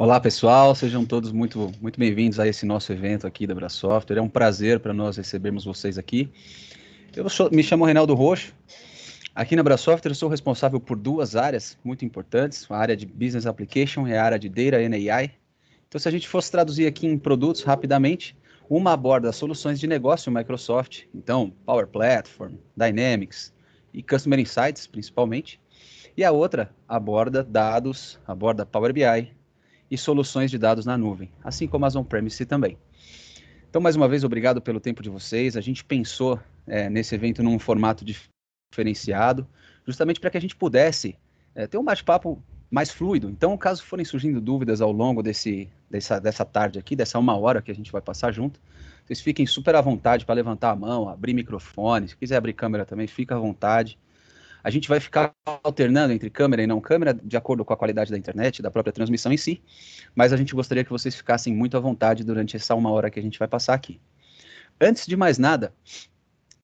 Olá, pessoal, sejam todos muito bem-vindos a esse nosso evento aqui da Brasoftware. É um prazer para nós recebermos vocês aqui. Me chamo Reinaldo Roxo. Aqui na Brasoftware eu sou responsável por duas áreas muito importantes, a área de Business Application e a área de Data and AI. Então, se a gente fosse traduzir aqui em produtos rapidamente, uma aborda soluções de negócio Microsoft, então Power Platform, Dynamics e Customer Insights, principalmente, e a outra aborda dados, aborda Power BI, e soluções de dados na nuvem, assim como as on-premise também. Então, mais uma vez, obrigado pelo tempo de vocês. A gente pensou nesse evento num formato diferenciado, justamente para que a gente pudesse ter um bate-papo mais fluido. Então, caso forem surgindo dúvidas ao longo dessa tarde aqui, dessa uma hora que a gente vai passar junto, vocês fiquem super à vontade para levantar a mão, abrir microfone. Se quiser abrir câmera também, fica à vontade. A gente vai ficar alternando entre câmera e não câmera, de acordo com a qualidade da internet, da própria transmissão em si, mas a gente gostaria que vocês ficassem muito à vontade durante essa uma hora que a gente vai passar aqui. Antes de mais nada,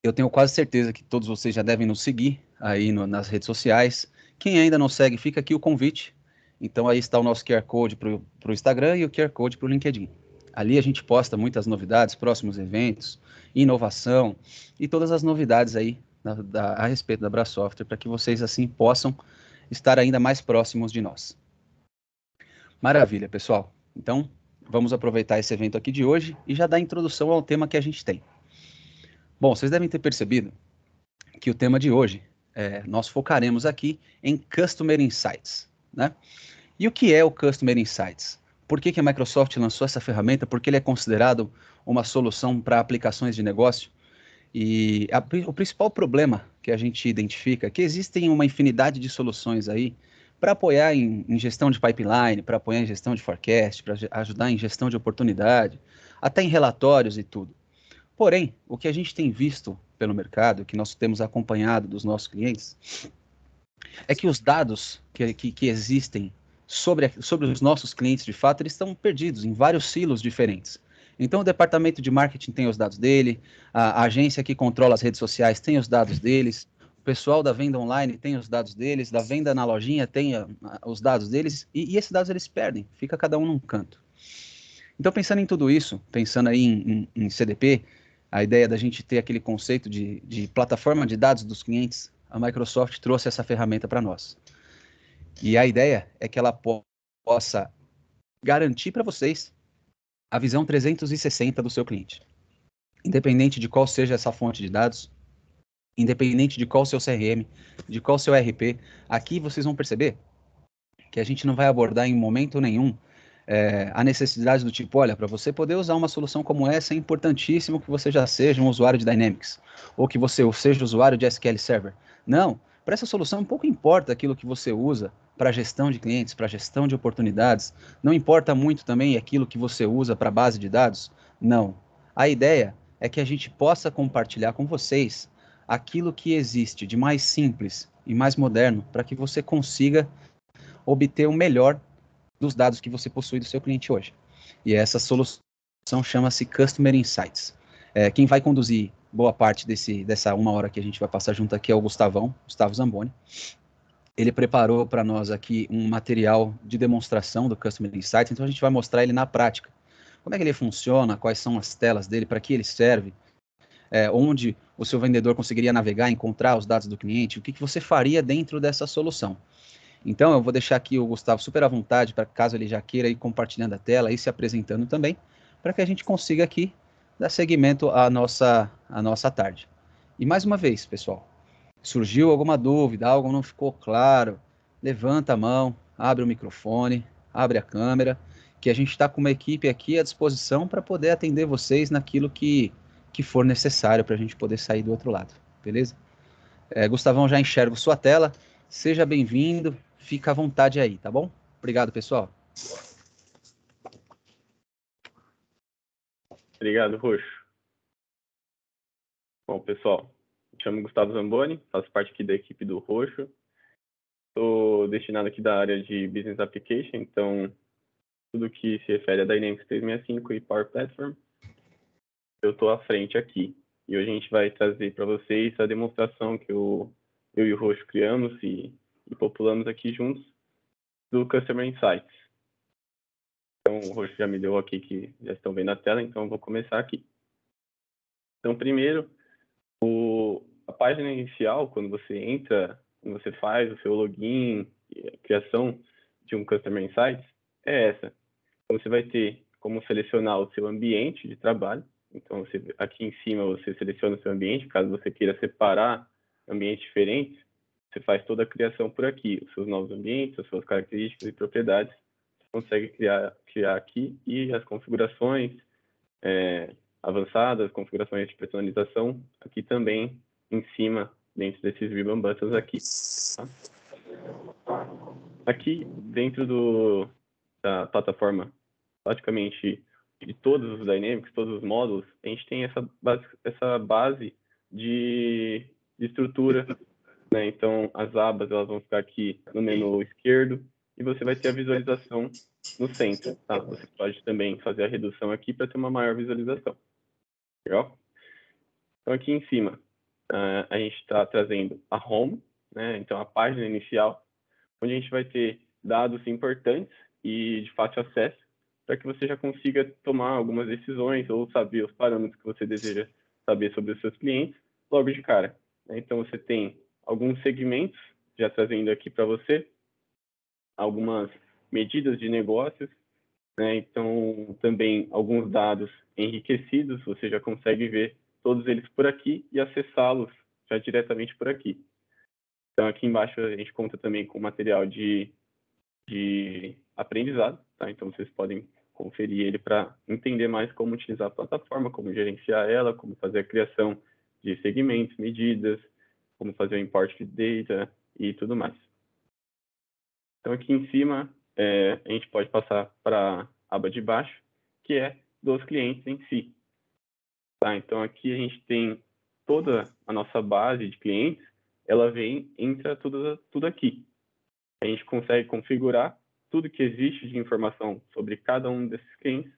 eu tenho quase certeza que todos vocês já devem nos seguir aí nas redes sociais. Quem ainda não segue, fica aqui o convite. Então aí está o nosso QR Code para o Instagram e o QR Code para o LinkedIn. Ali a gente posta muitas novidades, próximos eventos, inovação e todas as novidades aí a respeito da Brasoftware, para que vocês assim possam estar ainda mais próximos de nós. Maravilha, pessoal. Então, vamos aproveitar esse evento aqui de hoje e já dar introdução ao tema que a gente tem. Bom, vocês devem ter percebido que o tema de hoje, nós focaremos aqui em Customer Insights, né? E o que é o Customer Insights? Por que a Microsoft lançou essa ferramenta? Porque ele é considerado uma solução para aplicações de negócio. E o principal problema que a gente identifica é que existem uma infinidade de soluções aí para apoiar em gestão de pipeline, para apoiar em gestão de forecast, para ajudar em gestão de oportunidade, até em relatórios e tudo. Porém, o que a gente tem visto pelo mercado, que nós temos acompanhado dos nossos clientes, é que os dados que existem sobre os nossos clientes, de fato, eles estão perdidos em vários silos diferentes. Então, o departamento de marketing tem os dados dele, a agência que controla as redes sociais tem os dados deles, o pessoal da venda online tem os dados deles, da venda na lojinha tem os dados deles, e esses dados eles perdem, fica cada um num canto. Então, pensando em tudo isso, pensando aí em CDP, a ideia da gente ter aquele conceito de plataforma de dados dos clientes, a Microsoft trouxe essa ferramenta para nós. E a ideia é que ela possa garantir para vocês a visão 360 do seu cliente. Independente de qual seja essa fonte de dados, independente de qual o seu CRM, de qual o seu ERP, aqui vocês vão perceber que a gente não vai abordar em momento nenhum a necessidade do tipo, olha, para você poder usar uma solução como essa, é importantíssimo que você já seja um usuário de Dynamics, ou que você seja usuário de SQL Server. Não, para essa solução pouco importa aquilo que você usa para gestão de clientes, para gestão de oportunidades, não importa muito também aquilo que você usa para base de dados, não. A ideia é que a gente possa compartilhar com vocês aquilo que existe de mais simples e mais moderno para que você consiga obter o melhor dos dados que você possui do seu cliente hoje. E essa solução chama-se Customer Insights. Quem vai conduzir boa parte dessa uma hora que a gente vai passar junto aqui é o Gustavo Zamboni. Ele preparou para nós aqui um material de demonstração do Customer Insights, então a gente vai mostrar ele na prática. Como é que ele funciona, quais são as telas dele, para que ele serve, onde o seu vendedor conseguiria navegar, encontrar os dados do cliente, o que você faria dentro dessa solução. Então, eu vou deixar aqui o Gustavo super à vontade, para caso ele já queira ir compartilhando a tela e se apresentando também, para que a gente consiga aqui dar seguimento à nossa tarde. E mais uma vez, pessoal, surgiu alguma dúvida, algo não ficou claro, levanta a mão, abre o microfone, abre a câmera, que a gente está com uma equipe aqui à disposição para poder atender vocês naquilo que for necessário para a gente poder sair do outro lado, beleza? Gustavão, já enxergo sua tela. Seja bem-vindo. Fica à vontade aí, tá bom? Obrigado, pessoal. Obrigado, Roxo. Bom, pessoal, me chamo Gustavo Zamboni, faço parte aqui da equipe do Roxo. Estou destinado aqui da área de Business Application, então tudo que se refere a Dynamics 365 e Power Platform, eu estou à frente aqui. E hoje a gente vai trazer para vocês a demonstração que eu e o Roxo criamos e populamos aqui juntos do Customer Insights. Então, o Roxo já me deu aqui que já estão vendo a tela, então eu vou começar aqui. Então, primeiro, a página inicial, quando você entra, quando você faz o seu login, a criação de um Customer Insights, é essa. Então, você vai ter como selecionar o seu ambiente de trabalho. Então, aqui em cima você seleciona o seu ambiente, caso você queira separar ambientes diferentes, você faz toda a criação por aqui, os seus novos ambientes, as suas características e propriedades, você consegue criar aqui, e as configurações avançadas, configurações de personalização, aqui também em cima, dentro desses ribbon buttons aqui. Tá? Aqui, dentro da plataforma, praticamente de todos os Dynamics, todos os módulos, a gente tem essa base de estrutura, né? Então, as abas elas vão ficar aqui no menu esquerdo e você vai ter a visualização no centro. Tá? Você pode também fazer a redução aqui para ter uma maior visualização. Legal? Então, aqui em cima, a gente está trazendo a home, né? Então, a página inicial, onde a gente vai ter dados importantes e de fácil acesso, para que você já consiga tomar algumas decisões ou saber os parâmetros que você deseja saber sobre os seus clientes logo de cara. Então, você tem alguns segmentos, já trazendo aqui para você, algumas medidas de negócios, né? Então, também alguns dados enriquecidos, você já consegue ver todos eles por aqui e acessá-los já diretamente por aqui. Então, aqui embaixo a gente conta também com material de aprendizado, tá? Então, vocês podem conferir ele para entender mais como utilizar a plataforma, como gerenciar ela, como fazer a criação de segmentos, medidas, como fazer o import de data e tudo mais. Então, aqui em cima, a gente pode passar para a aba de baixo, que é dos clientes em si. Tá? Então, aqui a gente tem toda a nossa base de clientes, ela entra tudo aqui. A gente consegue configurar tudo que existe de informação sobre cada um desses clientes.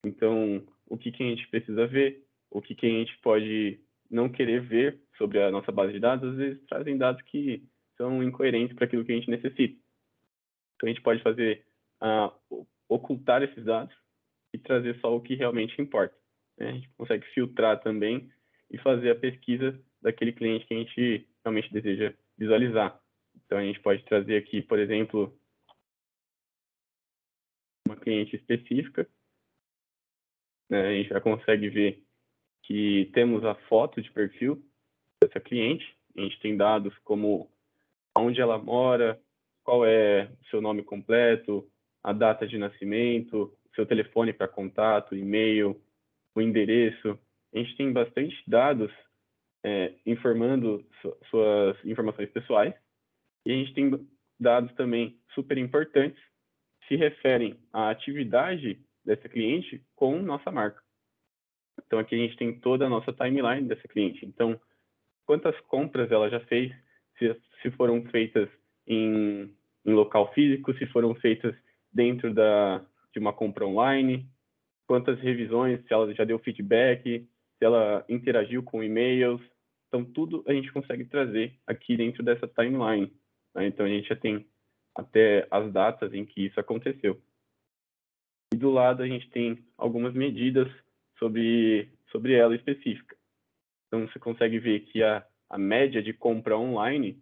Então, o que a gente precisa ver, o que a gente pode não querer ver sobre a nossa base de dados, às vezes trazem dados que são incoerentes para aquilo que a gente necessita. Então, a gente pode fazer ocultar esses dados e trazer só o que realmente importa, né? A gente consegue filtrar também e fazer a pesquisa daquele cliente que a gente realmente deseja visualizar. Então, a gente pode trazer aqui, por exemplo, uma cliente específica, né? A gente já consegue ver que temos a foto de perfil dessa cliente. A gente tem dados como onde ela mora, qual é o seu nome completo, a data de nascimento, seu telefone para contato, e-mail, o endereço. A gente tem bastante dados informando suas informações pessoais, e a gente tem dados também super importantes que se referem à atividade dessa cliente com nossa marca. Então, aqui a gente tem toda a nossa timeline dessa cliente. Então, quantas compras ela já fez, se foram feitas em local físico, se foram feitas dentro de uma compra online, quantas revisões, se ela já deu feedback, se ela interagiu com e-mails. Então, tudo a gente consegue trazer aqui dentro dessa timeline, né? Então, a gente já tem até as datas em que isso aconteceu. E do lado, a gente tem algumas medidas sobre ela específica. Então, você consegue ver que a média de compra online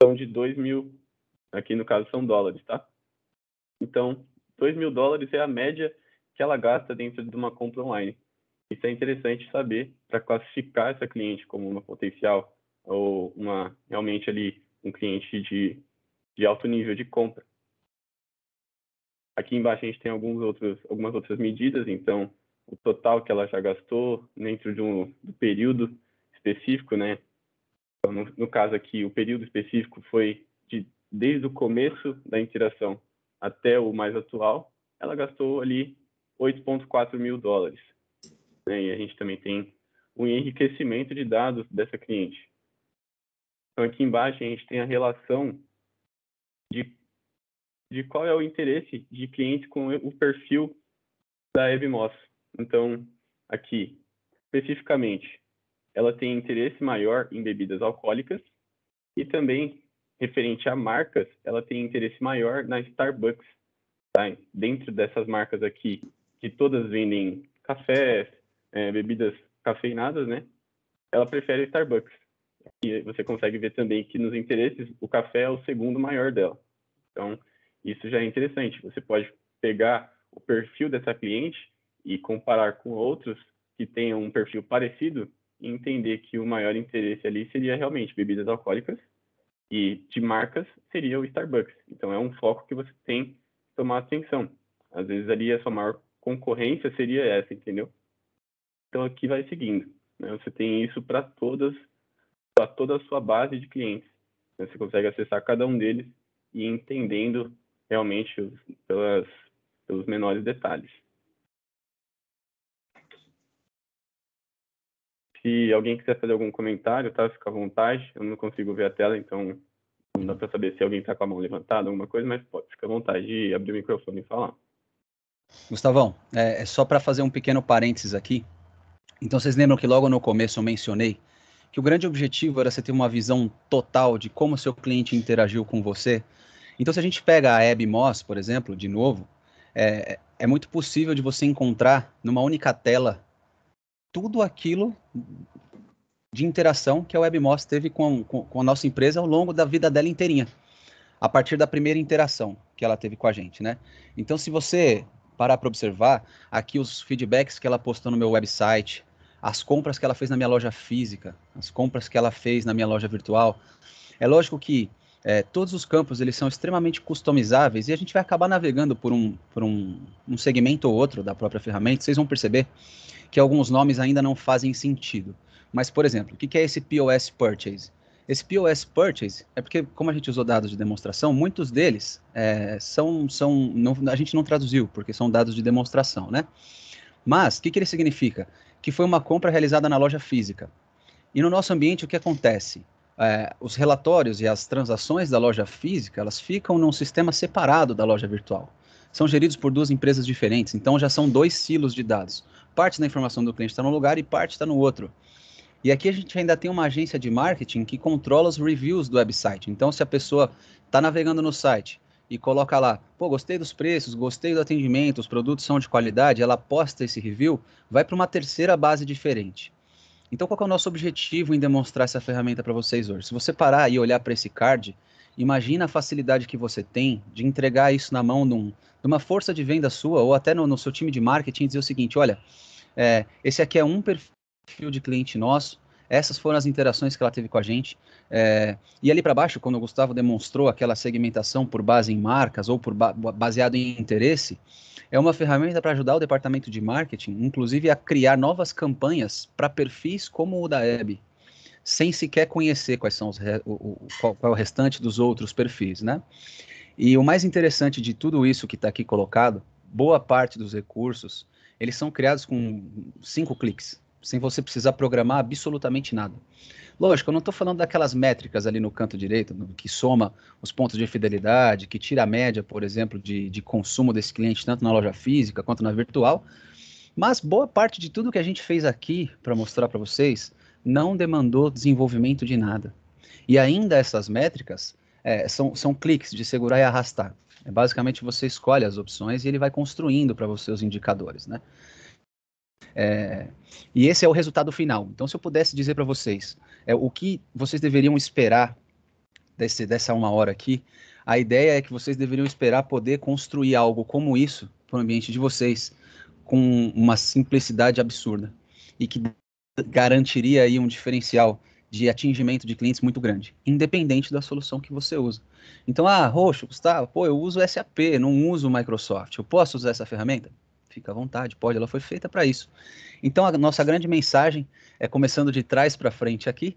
são de 2.000, aqui no caso são dólares, tá? Então, $2.000 é a média que ela gasta dentro de uma compra online. Isso é interessante saber para classificar essa cliente como uma potencial ou realmente ali um cliente de alto nível de compra. Aqui embaixo a gente tem algumas outras medidas, então o total que ela já gastou dentro do período específico, né? Então, no caso aqui, o período específico foi desde o começo da interação até o mais atual, ela gastou ali $8.4 mil, né? E a gente também tem o enriquecimento de dados dessa cliente. Então, aqui embaixo a gente tem a relação de qual é o interesse de cliente com o perfil da Evimoss. Então, aqui, especificamente, ela tem interesse maior em bebidas alcoólicas e também, referente a marcas, ela tem interesse maior na Starbucks. tá? Dentro dessas marcas aqui, que todas vendem café, bebidas cafeinadas, né? Ela prefere Starbucks. E você consegue ver também que nos interesses o café é o segundo maior dela. Então, isso já é interessante. Você pode pegar o perfil dessa cliente e comparar com outros que tenham um perfil parecido e entender que o maior interesse ali seria realmente bebidas alcoólicas e de marcas seria o Starbucks. Então, é um foco que você tem que tomar atenção. Às vezes ali a sua maior concorrência seria essa, entendeu? Então, aqui vai seguindo, né? Você tem isso para toda a sua base de clientes. Você consegue acessar cada um deles e ir entendendo realmente pelos menores detalhes. Se alguém quiser fazer algum comentário, tá? Fica à vontade. Eu não consigo ver a tela, então não dá para saber se alguém está com a mão levantada, alguma coisa, mas pode ficar à vontade de abrir o microfone e falar. Gustavão, é só para fazer um pequeno parênteses aqui. Então, vocês lembram que logo no começo eu mencionei que o grande objetivo era você ter uma visão total de como o seu cliente interagiu com você. Então, se a gente pega a Abby Moss, por exemplo, de novo, é muito possível de você encontrar numa única tela tudo aquilo de interação que a Abby Moss teve com a nossa empresa ao longo da vida dela inteirinha, a partir da primeira interação que ela teve com a gente, né? Então, se você parar para observar, aqui os feedbacks que ela postou no meu website, as compras que ela fez na minha loja física, as compras que ela fez na minha loja virtual, é lógico que todos os campos eles são extremamente customizáveis e a gente vai acabar navegando por um segmento ou outro da própria ferramenta. Vocês vão perceber que alguns nomes ainda não fazem sentido. Mas, por exemplo, o que é esse POS Purchase? Esse POS Purchase é porque, como a gente usou dados de demonstração, muitos deles a gente não traduziu, porque são dados de demonstração, né? Mas, o que ele significa? Que foi uma compra realizada na loja física. E no nosso ambiente, o que acontece? Os relatórios e as transações da loja física, elas ficam num sistema separado da loja virtual. São geridos por duas empresas diferentes, então já são dois silos de dados. Parte da informação do cliente está num lugar e parte está no outro. E aqui a gente ainda tem uma agência de marketing que controla os reviews do website. Então, se a pessoa está navegando no site e coloca lá, pô, gostei dos preços, gostei do atendimento, os produtos são de qualidade, ela posta esse review, vai para uma terceira base diferente. Então, qual que é o nosso objetivo em demonstrar essa ferramenta para vocês hoje? Se você parar e olhar para esse card, imagina a facilidade que você tem de entregar isso na mão de uma força de venda sua ou até no seu time de marketing e dizer o seguinte, olha, esse aqui é um perfil de cliente nosso, essas foram as interações que ela teve com a gente, e ali para baixo, quando o Gustavo demonstrou aquela segmentação por base em marcas ou baseado em interesse, é uma ferramenta para ajudar o departamento de marketing, inclusive a criar novas campanhas para perfis como o da Abby, sem sequer conhecer quais são qual é o restante dos outros perfis, né? E o mais interessante de tudo isso que está aqui colocado, boa parte dos recursos, eles são criados com 5 cliques, sem você precisar programar absolutamente nada. Lógico, eu não estou falando daquelas métricas ali no canto direito, que soma os pontos de fidelidade, que tira a média, por exemplo, de consumo desse cliente, tanto na loja física quanto na virtual, mas boa parte de tudo que a gente fez aqui para mostrar para vocês não demandou desenvolvimento de nada. E ainda essas métricas são cliques de segurar e arrastar. Basicamente, você escolhe as opções e ele vai construindo para você os indicadores, né? E esse é o resultado final. Então, se eu pudesse dizer para vocês o que vocês deveriam esperar dessa 1 hora aqui, a ideia é que vocês deveriam esperar poder construir algo como isso para o ambiente de vocês com uma simplicidade absurda e que garantiria aí um diferencial de atingimento de clientes muito grande, independente da solução que você usa. Então, Roxo, Gustavo, pô, eu uso SAP, não uso Microsoft, eu posso usar essa ferramenta? Fica à vontade, pode, ela foi feita para isso. Então, a nossa grande mensagem é começando de trás para frente aqui,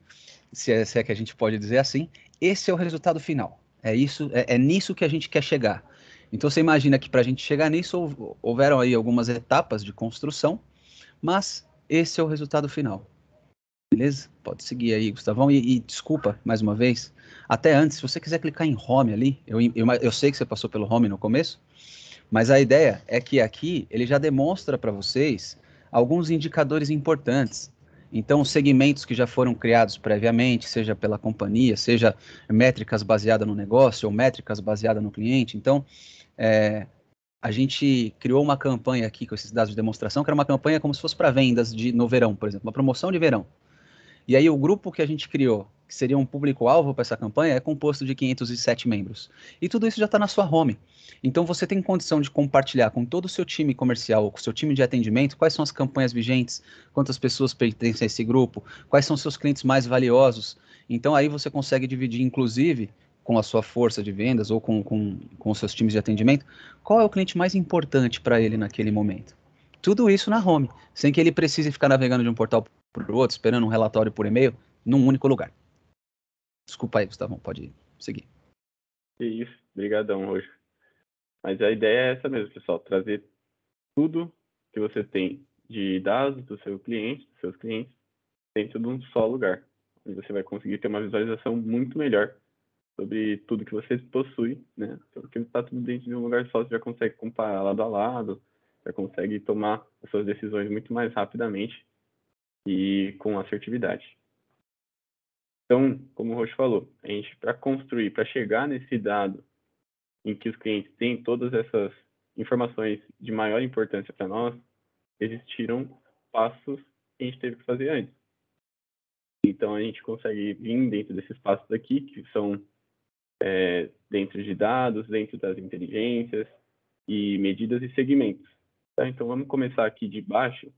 se é que a gente pode dizer assim, esse é o resultado final. É nisso que a gente quer chegar. Então, você imagina que para a gente chegar nisso, houveram aí algumas etapas de construção, mas esse é o resultado final. Beleza? Pode seguir aí, Gustavão. E desculpa, mais uma vez, até antes, se você quiser clicar em Home ali, eu sei que você passou pelo Home no começo, mas a ideia é que aqui ele já demonstra para vocês alguns indicadores importantes. Então, segmentos que já foram criados previamente, seja pela companhia, seja métricas baseadas no negócio ou métricas baseadas no cliente. Então, a gente criou uma campanha aqui com esses dados de demonstração, que era uma campanha como se fosse para vendas no verão, por exemplo, uma promoção de verão. E aí o grupo que a gente criou, que seria um público-alvo para essa campanha, é composto de 507 membros. E tudo isso já está na sua home. Então você tem condição de compartilhar com todo o seu time comercial, com o seu time de atendimento, quais são as campanhas vigentes, quantas pessoas pertencem a esse grupo, quais são os seus clientes mais valiosos. Então aí você consegue dividir, inclusive, com a sua força de vendas ou com os seus times de atendimento, qual é o cliente mais importante para ele naquele momento. Tudo isso na home, sem que ele precise ficar navegando de um portal para o outro, esperando um relatório por e-mail, num único lugar. Desculpa aí, Gustavão, pode seguir. Que isso, brigadão, Roxo. Mas a ideia é essa mesmo, pessoal, trazer tudo que você tem de dados do seu cliente, dos seus clientes, dentro de um só lugar, onde você vai conseguir ter uma visualização muito melhor sobre tudo que você possui, né? Porque está tudo dentro de um lugar só, você já consegue comparar lado a lado, já consegue tomar as suas decisões muito mais rapidamente e com assertividade. Então, como o Roxo falou, a gente, para construir, para chegar nesse dado em que os clientes têm todas essas informações de maior importância para nós, existiram passos que a gente teve que fazer antes. Então, a gente consegue vir dentro desses passos aqui, que são dentro de dados, dentro das inteligências e medidas e segmentos. Tá? Então, vamos começar aqui de baixo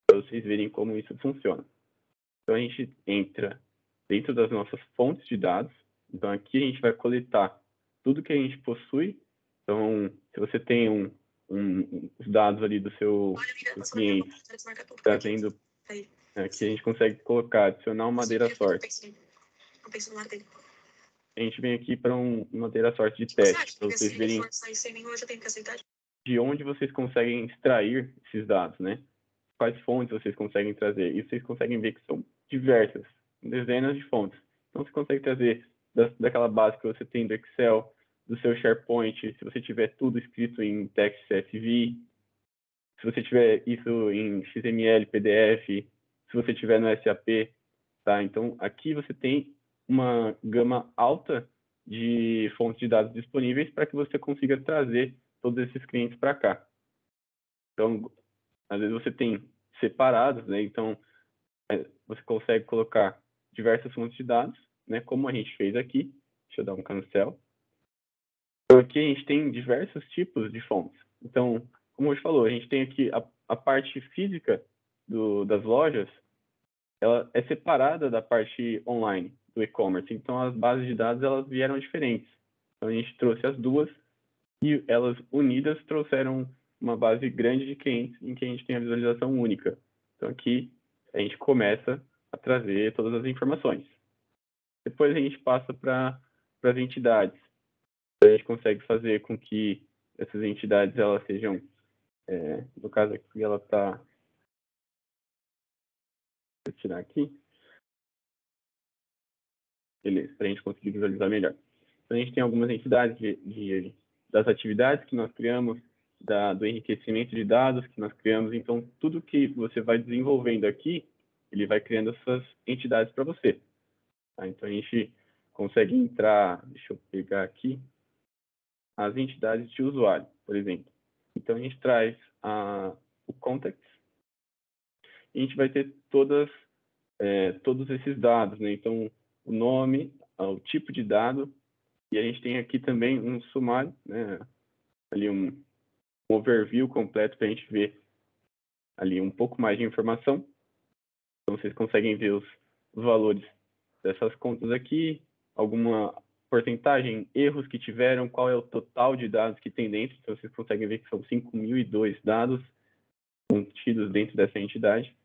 para vocês verem como isso funciona. Então, a gente entra dentro das nossas fontes de dados. Então, aqui a gente vai coletar tudo que a gente possui. Então, se você tem os dados ali do seu cliente trazendo, aqui a gente consegue colocar, adicionar uma madeira sorte. A gente vem aqui para uma madeira sorte de teste, para vocês verem de onde vocês conseguem extrair esses dados, né? Quais fontes vocês conseguem trazer. E vocês conseguem ver que são diversas, dezenas de fontes. Então, você consegue trazer daquela base que você tem do Excel, do seu SharePoint, se você tiver tudo escrito em text CSV, se você tiver isso em XML, PDF, se você tiver no SAP, tá? Então, aqui você tem uma gama alta de fontes de dados disponíveis para que você consiga trazer todos esses clientes para cá. Então, às vezes você tem separados, né? Então, você consegue colocar diversas fontes de dados, né? Como a gente fez aqui. Deixa eu dar um cancel. Então, aqui a gente tem diversos tipos de fontes. Então, como hoje falou, a gente tem aqui a parte física das lojas, ela é separada da parte online do e-commerce. Então, as bases de dados elas vieram diferentes. Então, a gente trouxe as duas e elas unidas trouxeram uma base grande de clientes em que a gente tem a visualização única. Então, aqui a gente começa a trazer todas as informações. Depois a gente passa para as entidades. A gente consegue fazer com que essas entidades elas sejam, no caso aqui ela está, vou tirar aqui, beleza, para a gente conseguir visualizar melhor. Então, a gente tem algumas entidades das atividades que nós criamos, do enriquecimento de dados que nós criamos. Então, tudo que você vai desenvolvendo aqui, ele vai criando essas entidades para você. Tá? Então, a gente consegue entrar, deixa eu pegar aqui, as entidades de usuário, por exemplo. Então, a gente traz o context e a gente vai ter todos esses dados, né? Então, o nome, o tipo de dado, e a gente tem aqui também um sumário, né? Ali um overview completo para a gente ver ali um pouco mais de informação. Então, vocês conseguem ver os valores dessas contas aqui, alguma porcentagem, erros que tiveram, qual é o total de dados que tem dentro. Então, vocês conseguem ver que são 5.002 dados contidos dentro dessa entidade.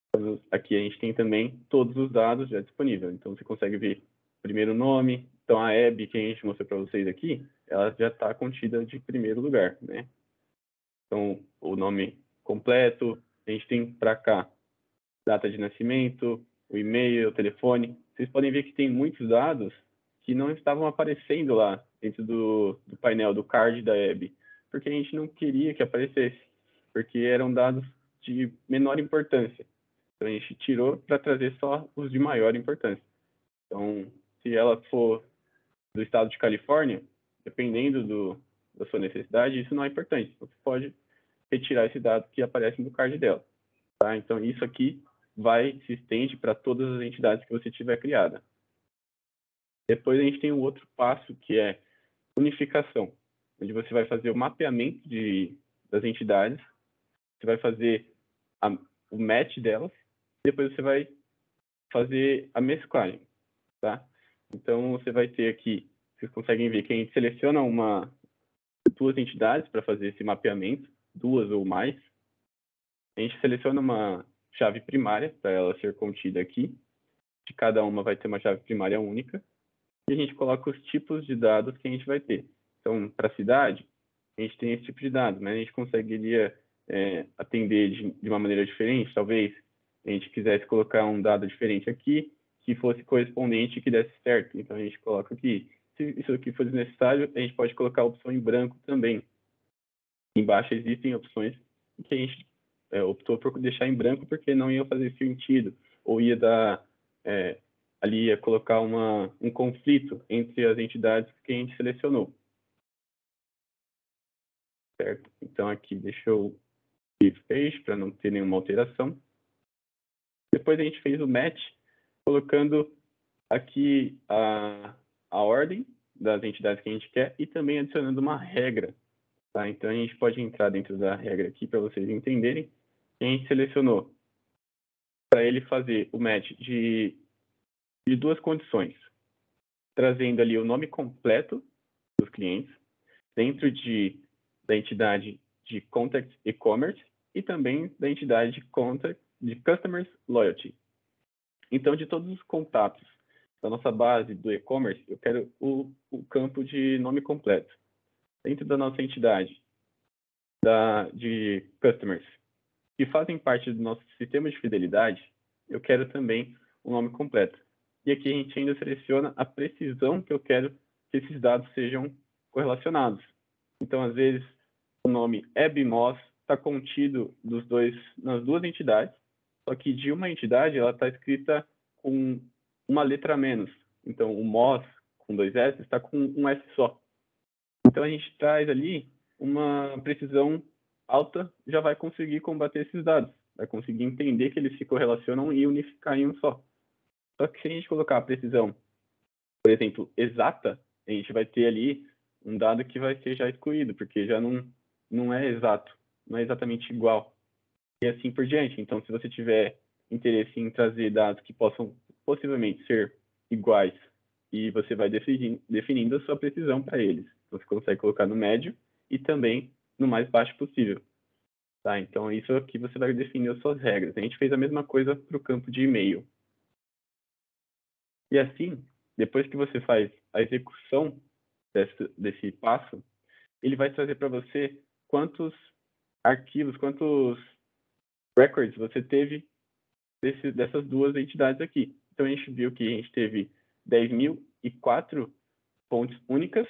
Então, aqui a gente tem também todos os dados já disponíveis. Então, você consegue ver o primeiro nome. Então, a Hebe que a gente mostrou para vocês aqui, ela já está contida de primeiro lugar, né? Então, o nome completo, a gente tem para cá data de nascimento, o e-mail, o telefone. Vocês podem ver que tem muitos dados que não estavam aparecendo lá dentro do painel, do card da Hebe, porque a gente não queria que aparecesse, porque eram dados de menor importância. Então, a gente tirou para trazer só os de maior importância. Então, se ela for do estado de Califórnia, dependendo da sua necessidade, isso não é importante. Você pode retirar esse dado que aparece no card dela. Tá? Então, isso aqui se estende para todas as entidades que você tiver criada. Depois a gente tem um outro passo, que é unificação, onde você vai fazer o mapeamento das entidades, você vai fazer o match delas, depois você vai fazer a mesclagem, tá? Então, você vai ter aqui, vocês conseguem ver que a gente seleciona duas entidades para fazer esse mapeamento, duas ou mais. A gente seleciona uma chave primária para ela ser contida aqui. De cada uma vai ter uma chave primária única. E a gente coloca os tipos de dados que a gente vai ter. Então, para a cidade, a gente tem esse tipo de dados, mas a gente conseguiria atender de uma maneira diferente. Talvez a gente quisesse colocar um dado diferente aqui, que fosse correspondente e que desse certo. Então, a gente coloca aqui. Se isso aqui for desnecessário, a gente pode colocar a opção em branco também. Embaixo existem opções que a gente optou por deixar em branco porque não ia fazer sentido, ou ia dar... ali ia colocar um conflito entre as entidades que a gente selecionou. Certo? Então, aqui, deixa eu page para não ter nenhuma alteração. Depois a gente fez o match, colocando aqui a ordem das entidades que a gente quer e também adicionando uma regra. Tá? Então, a gente pode entrar dentro da regra aqui para vocês entenderem. A gente selecionou para ele fazer o match de duas condições, trazendo ali o nome completo dos clientes, dentro da entidade de Contact e-commerce e também da entidade de Customers Loyalty. Então, de todos os contatos da nossa base do e-commerce, eu quero o campo de nome completo. Dentro da nossa entidade de Customers, que fazem parte do nosso sistema de fidelidade, eu quero também o nome completo. E aqui a gente ainda seleciona a precisão que eu quero que esses dados sejam correlacionados. Então, às vezes, o nome EBMOS está contido nas duas entidades, só que de uma entidade ela está escrita com uma letra a menos. Então, o MOS com 2 S está com um S só. Então, a gente traz ali uma precisão alta, já vai conseguir combater esses dados, vai conseguir entender que eles se correlacionam e unificar em um só. Só que se a gente colocar a precisão, por exemplo, exata, a gente vai ter ali um dado que vai ser já excluído, porque já não é exato, não é exatamente igual. E assim por diante. Então, se você tiver interesse em trazer dados que possam possivelmente ser iguais, e você vai definindo a sua precisão para eles. Você consegue colocar no médio e também no mais baixo possível. Tá? Então, isso aqui você vai definir as suas regras. A gente fez a mesma coisa para o campo de e-mail. E assim, depois que você faz a execução desse passo, ele vai trazer para você quantos arquivos, quantos records você teve dessas duas entidades aqui. Então, a gente viu que a gente teve 10.004 fontes únicas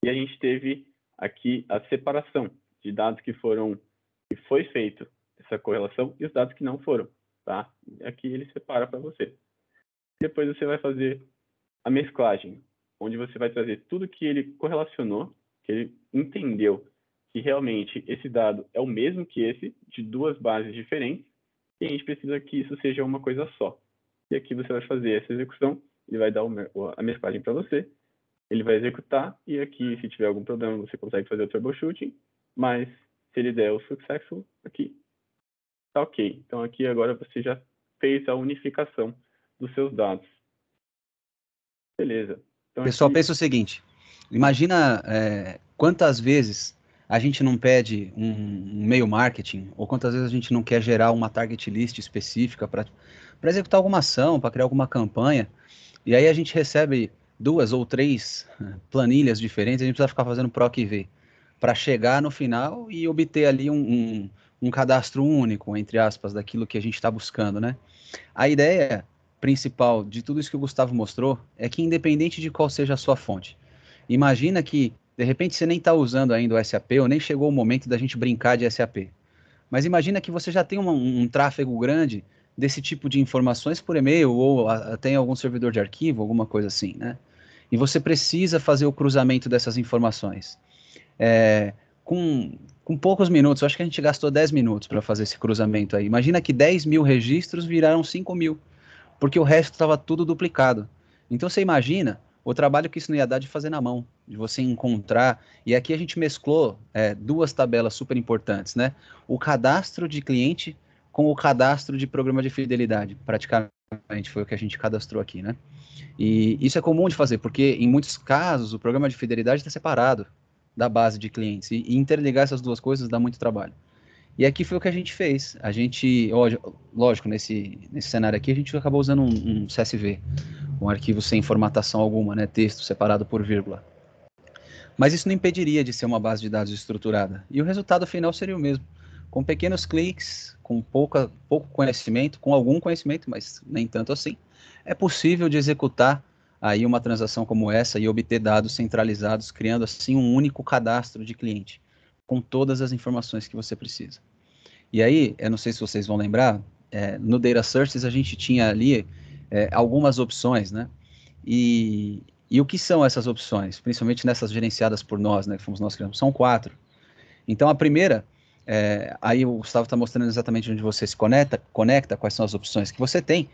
e a gente teve aqui a separação de dados que foi feito essa correlação e os dados que não foram. Tá? Aqui ele separa para você. Depois você vai fazer a mesclagem, onde você vai trazer tudo que ele correlacionou, que ele entendeu que realmente esse dado é o mesmo que esse, de duas bases diferentes, e a gente precisa que isso seja uma coisa só. E aqui você vai fazer essa execução, ele vai dar a mesclagem para você, ele vai executar, e aqui, se tiver algum problema, você consegue fazer o troubleshooting, mas se ele der o successful, aqui, tá ok. Então, aqui agora você já fez a unificação dos seus dados. Beleza. Então, Pessoal, aqui... pensa o seguinte, imagina quantas vezes a gente não pede um e-mail marketing, ou quantas vezes a gente não quer gerar uma target list específica para executar alguma ação, para criar alguma campanha, e aí a gente recebe 2 ou 3 planilhas diferentes, a gente precisa ficar fazendo PROC V, para chegar no final e obter ali um cadastro único, entre aspas, daquilo que a gente está buscando, né? A ideia principal de tudo isso que o Gustavo mostrou é que, independente de qual seja a sua fonte, imagina que, de repente, você nem está usando ainda o SAP ou nem chegou o momento da gente brincar de SAP. Mas imagina que você já tem um tráfego grande desse tipo de informações por e-mail ou até em algum servidor de arquivo, alguma coisa assim, né? e você precisa fazer o cruzamento dessas informações. É, com poucos minutos, eu acho que a gente gastou 10 minutos para fazer esse cruzamento aí. Imagina que 10 mil registros viraram 5 mil, porque o resto estava tudo duplicado. Então você imagina o trabalho que isso não ia dar de fazer na mão, de você encontrar. E aqui a gente mesclou duas tabelas super importantes, né? O cadastro de cliente com o cadastro de programa de fidelidade. Praticamente foi o que a gente cadastrou aqui, né? E isso é comum de fazer, porque em muitos casos o programa de fidelidade está separado da base de clientes. E interligar essas duas coisas dá muito trabalho. E aqui foi o que a gente fez. A gente, lógico, nesse cenário aqui, a gente acabou usando um CSV, um arquivo sem formatação alguma, né? Texto separado por vírgula. Mas isso não impediria de ser uma base de dados estruturada. E o resultado final seria o mesmo. Com pequenos cliques, com pouco conhecimento, com algum conhecimento, mas nem tanto assim, é possível de executar aí uma transação como essa e obter dados centralizados, criando assim um único cadastro de cliente, com todas as informações que você precisa. E aí, eu não sei se vocês vão lembrar, no Data Sources a gente tinha ali algumas opções, né? E o que são essas opções? Principalmente nessas gerenciadas por nós, né? Que fomos nós que criamos. São 4. Então, a primeira, aí o Gustavo está mostrando exatamente onde você se conecta, quais são as opções que você tem,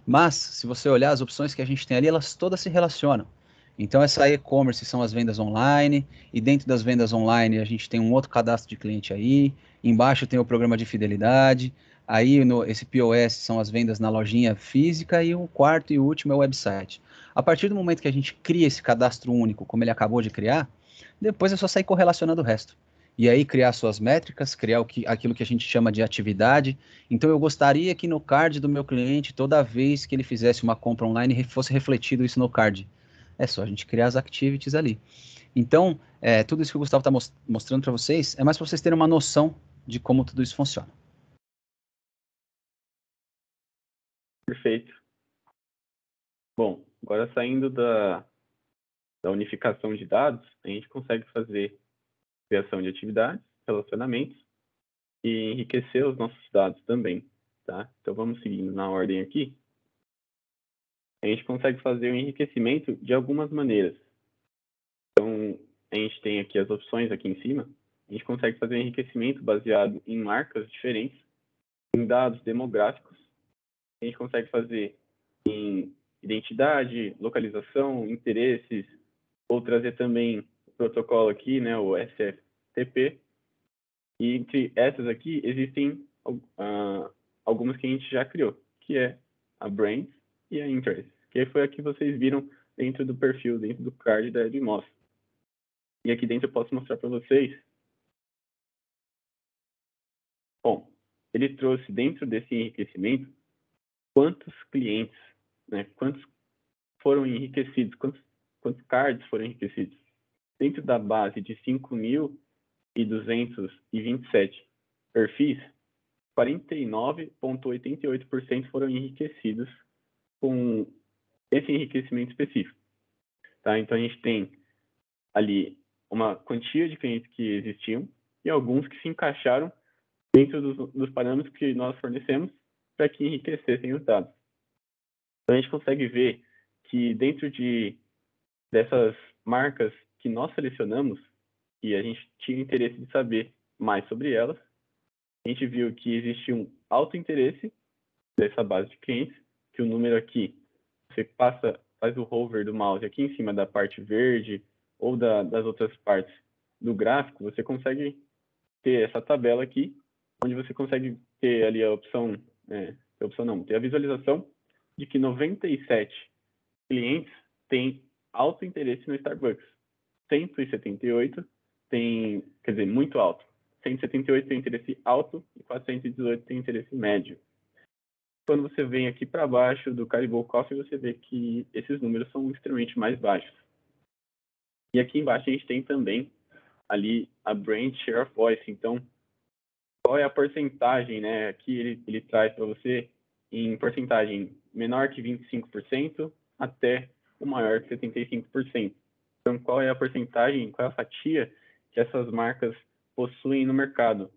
mas, se você olhar as opções que a gente tem ali, elas todas se relacionam. Então, essa e-commerce são as vendas online, e dentro das vendas online a gente tem um outro cadastro de cliente aí, embaixo tem o programa de fidelidade, aí esse POS são as vendas na lojinha física, e o quarto e último é o website. A partir do momento que a gente cria esse cadastro único, como ele acabou de criar, depois é só sair correlacionando o resto. E aí criar suas métricas, criar aquilo que a gente chama de atividade. Então eu gostaria que no card do meu cliente, toda vez que ele fizesse uma compra online, fosse refletido isso no card. É só a gente criar as activities ali. Então, tudo isso que o Gustavo está mostrando para vocês é mais para vocês terem uma noção de como tudo isso funciona. Perfeito. Bom, agora saindo da unificação de dados, a gente consegue fazer criação de atividades, relacionamentos e enriquecer os nossos dados também, tá? Então vamos seguindo na ordem aqui. A gente consegue fazer o enriquecimento de algumas maneiras. Então, a gente tem aqui as opções aqui em cima. A gente consegue fazer um enriquecimento baseado em marcas diferentes, em dados demográficos. A gente consegue fazer em identidade, localização, interesses, ou trazer também o protocolo aqui, né, o SFTP. E entre essas aqui, existem algumas que a gente já criou, que é a Brand e a Interest, que foi a que vocês viram dentro do perfil, dentro do card da Edmos. E aqui dentro eu posso mostrar para vocês. Bom, ele trouxe dentro desse enriquecimento quantos clientes, né, quantos foram enriquecidos, quantos cards foram enriquecidos. Dentro da base de 5.227 perfis, 49,88% foram enriquecidos com esse enriquecimento específico. Tá? Então, a gente tem ali uma quantia de clientes que existiam e alguns que se encaixaram dentro dos parâmetros que nós fornecemos para que enriquecessem os dados. Então, a gente consegue ver que dentro dessas marcas que nós selecionamos, e a gente tinha interesse de saber mais sobre elas, a gente viu que existe um alto interesse dessa base de clientes, que o número aqui, você faz o hover do mouse aqui em cima da parte verde ou das outras partes do gráfico, você consegue ter essa tabela aqui, onde você consegue ter ali a opção, ter a visualização de que 97 clientes têm alto interesse no Starbucks. 178 tem, quer dizer, muito alto. 178 tem interesse alto e 418 tem interesse médio. Quando você vem aqui para baixo do Caribou Coffee, você vê que esses números são extremamente mais baixos. E aqui embaixo a gente tem também ali a Brand Share of Voice. Então, qual é a porcentagem, né? Aqui ele traz para você em porcentagem menor que 25% até o maior que 75%. Então, qual é a porcentagem, qual é a fatia que essas marcas possuem no mercado?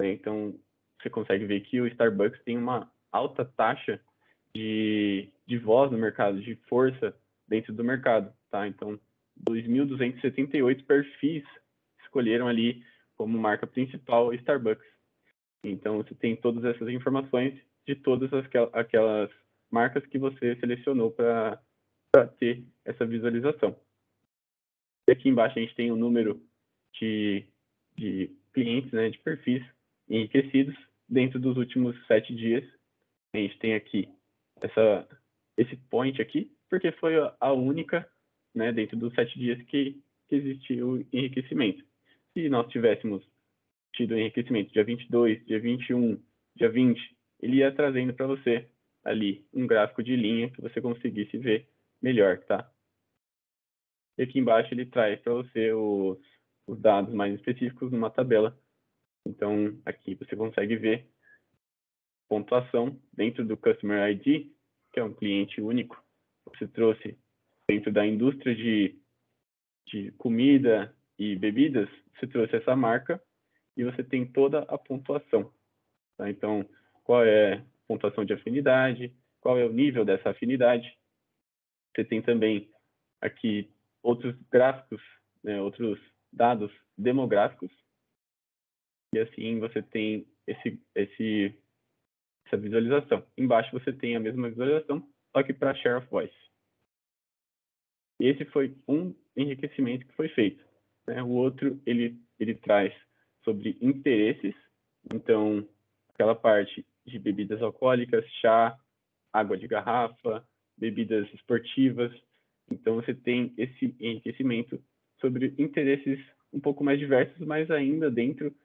Então, você consegue ver que o Starbucks tem uma alta taxa de voz no mercado, de força dentro do mercado. tá? Então, 2.278 perfis escolheram ali como marca principal Starbucks. Então, você tem todas essas informações de todas aquelas marcas que você selecionou para ter essa visualização. E aqui embaixo a gente tem o número de clientes, né, de perfis enriquecidos dentro dos últimos 7 dias. A gente tem aqui esse point aqui, porque foi a única, né, dentro dos 7 dias que existiu enriquecimento. Se nós tivéssemos tido enriquecimento dia 22, dia 21, dia 20, ele ia trazendo para você ali um gráfico de linha que você conseguisse ver melhor, tá? E aqui embaixo ele traz para você os dados mais específicos numa tabela. Então, aqui você consegue ver pontuação dentro do Customer ID, que é um cliente único. Você trouxe dentro da indústria de comida e bebidas, você trouxe essa marca e você tem toda a pontuação. Tá? Então, qual é a pontuação de afinidade, qual é o nível dessa afinidade. Você tem também aqui outros gráficos, né, outros dados demográficos, e assim você tem essa visualização. Embaixo você tem a mesma visualização, só que para Share of Voice. E esse foi um enriquecimento que foi feito, né? O outro, ele traz sobre interesses, então, aquela parte de bebidas alcoólicas, chá, água de garrafa, bebidas esportivas. Então, você tem esse enriquecimento sobre interesses um pouco mais diversos, mas ainda dentro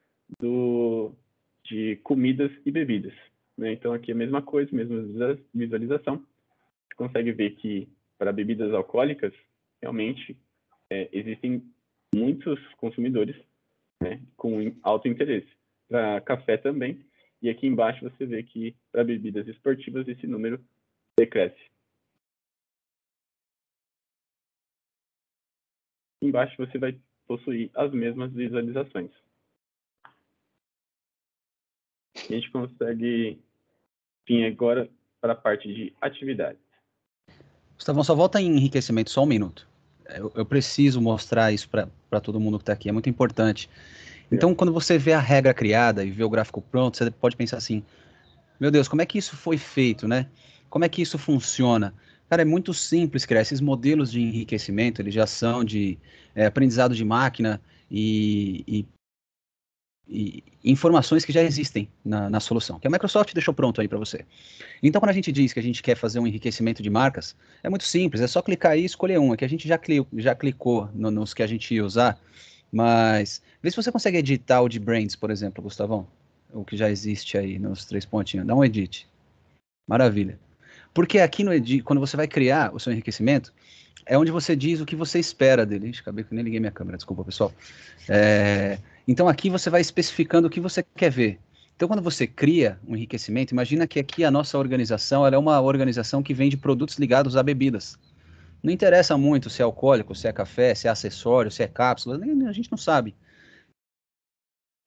de comidas e bebidas, né? Então, aqui é a mesma coisa, mesma visualização. Você consegue ver que para bebidas alcoólicas, realmente, existem muitos consumidores, né, com alto interesse. Para café também. E aqui embaixo você vê que para bebidas esportivas esse número decresce. Embaixo você vai possuir as mesmas visualizações. A gente consegue vir agora para a parte de atividades. Gustavão, só volta em enriquecimento, só um minuto. Eu preciso mostrar isso para todo mundo que está aqui, é muito importante. Então, quando você vê a regra criada e vê o gráfico pronto, você pode pensar assim, meu Deus, como é que isso foi feito, né? Como é que isso funciona? Cara, é muito simples, criar esses modelos de enriquecimento, eles já são de aprendizado de máquina e informações que já existem na solução, que a Microsoft deixou pronto aí para você. Então, quando a gente diz que a gente quer fazer um enriquecimento de marcas, é muito simples, é só clicar aí e escolher um, é que a gente já clicou nos que a gente ia usar, mas vê se você consegue editar o de Brands, por exemplo, Gustavão, o que já existe aí nos 3 pontinhos, dá um edit. Maravilha. Porque aqui no edit, quando você vai criar o seu enriquecimento, é onde você diz o que você espera dele. Ixi, acabei que nem liguei minha câmera, desculpa, pessoal. Então aqui você vai especificando o que você quer ver. Então quando você cria um enriquecimento, imagina que aqui a nossa organização ela é uma organização que vende produtos ligados a bebidas. Não interessa muito se é alcoólico, se é café, se é acessório, se é cápsula, a gente não sabe.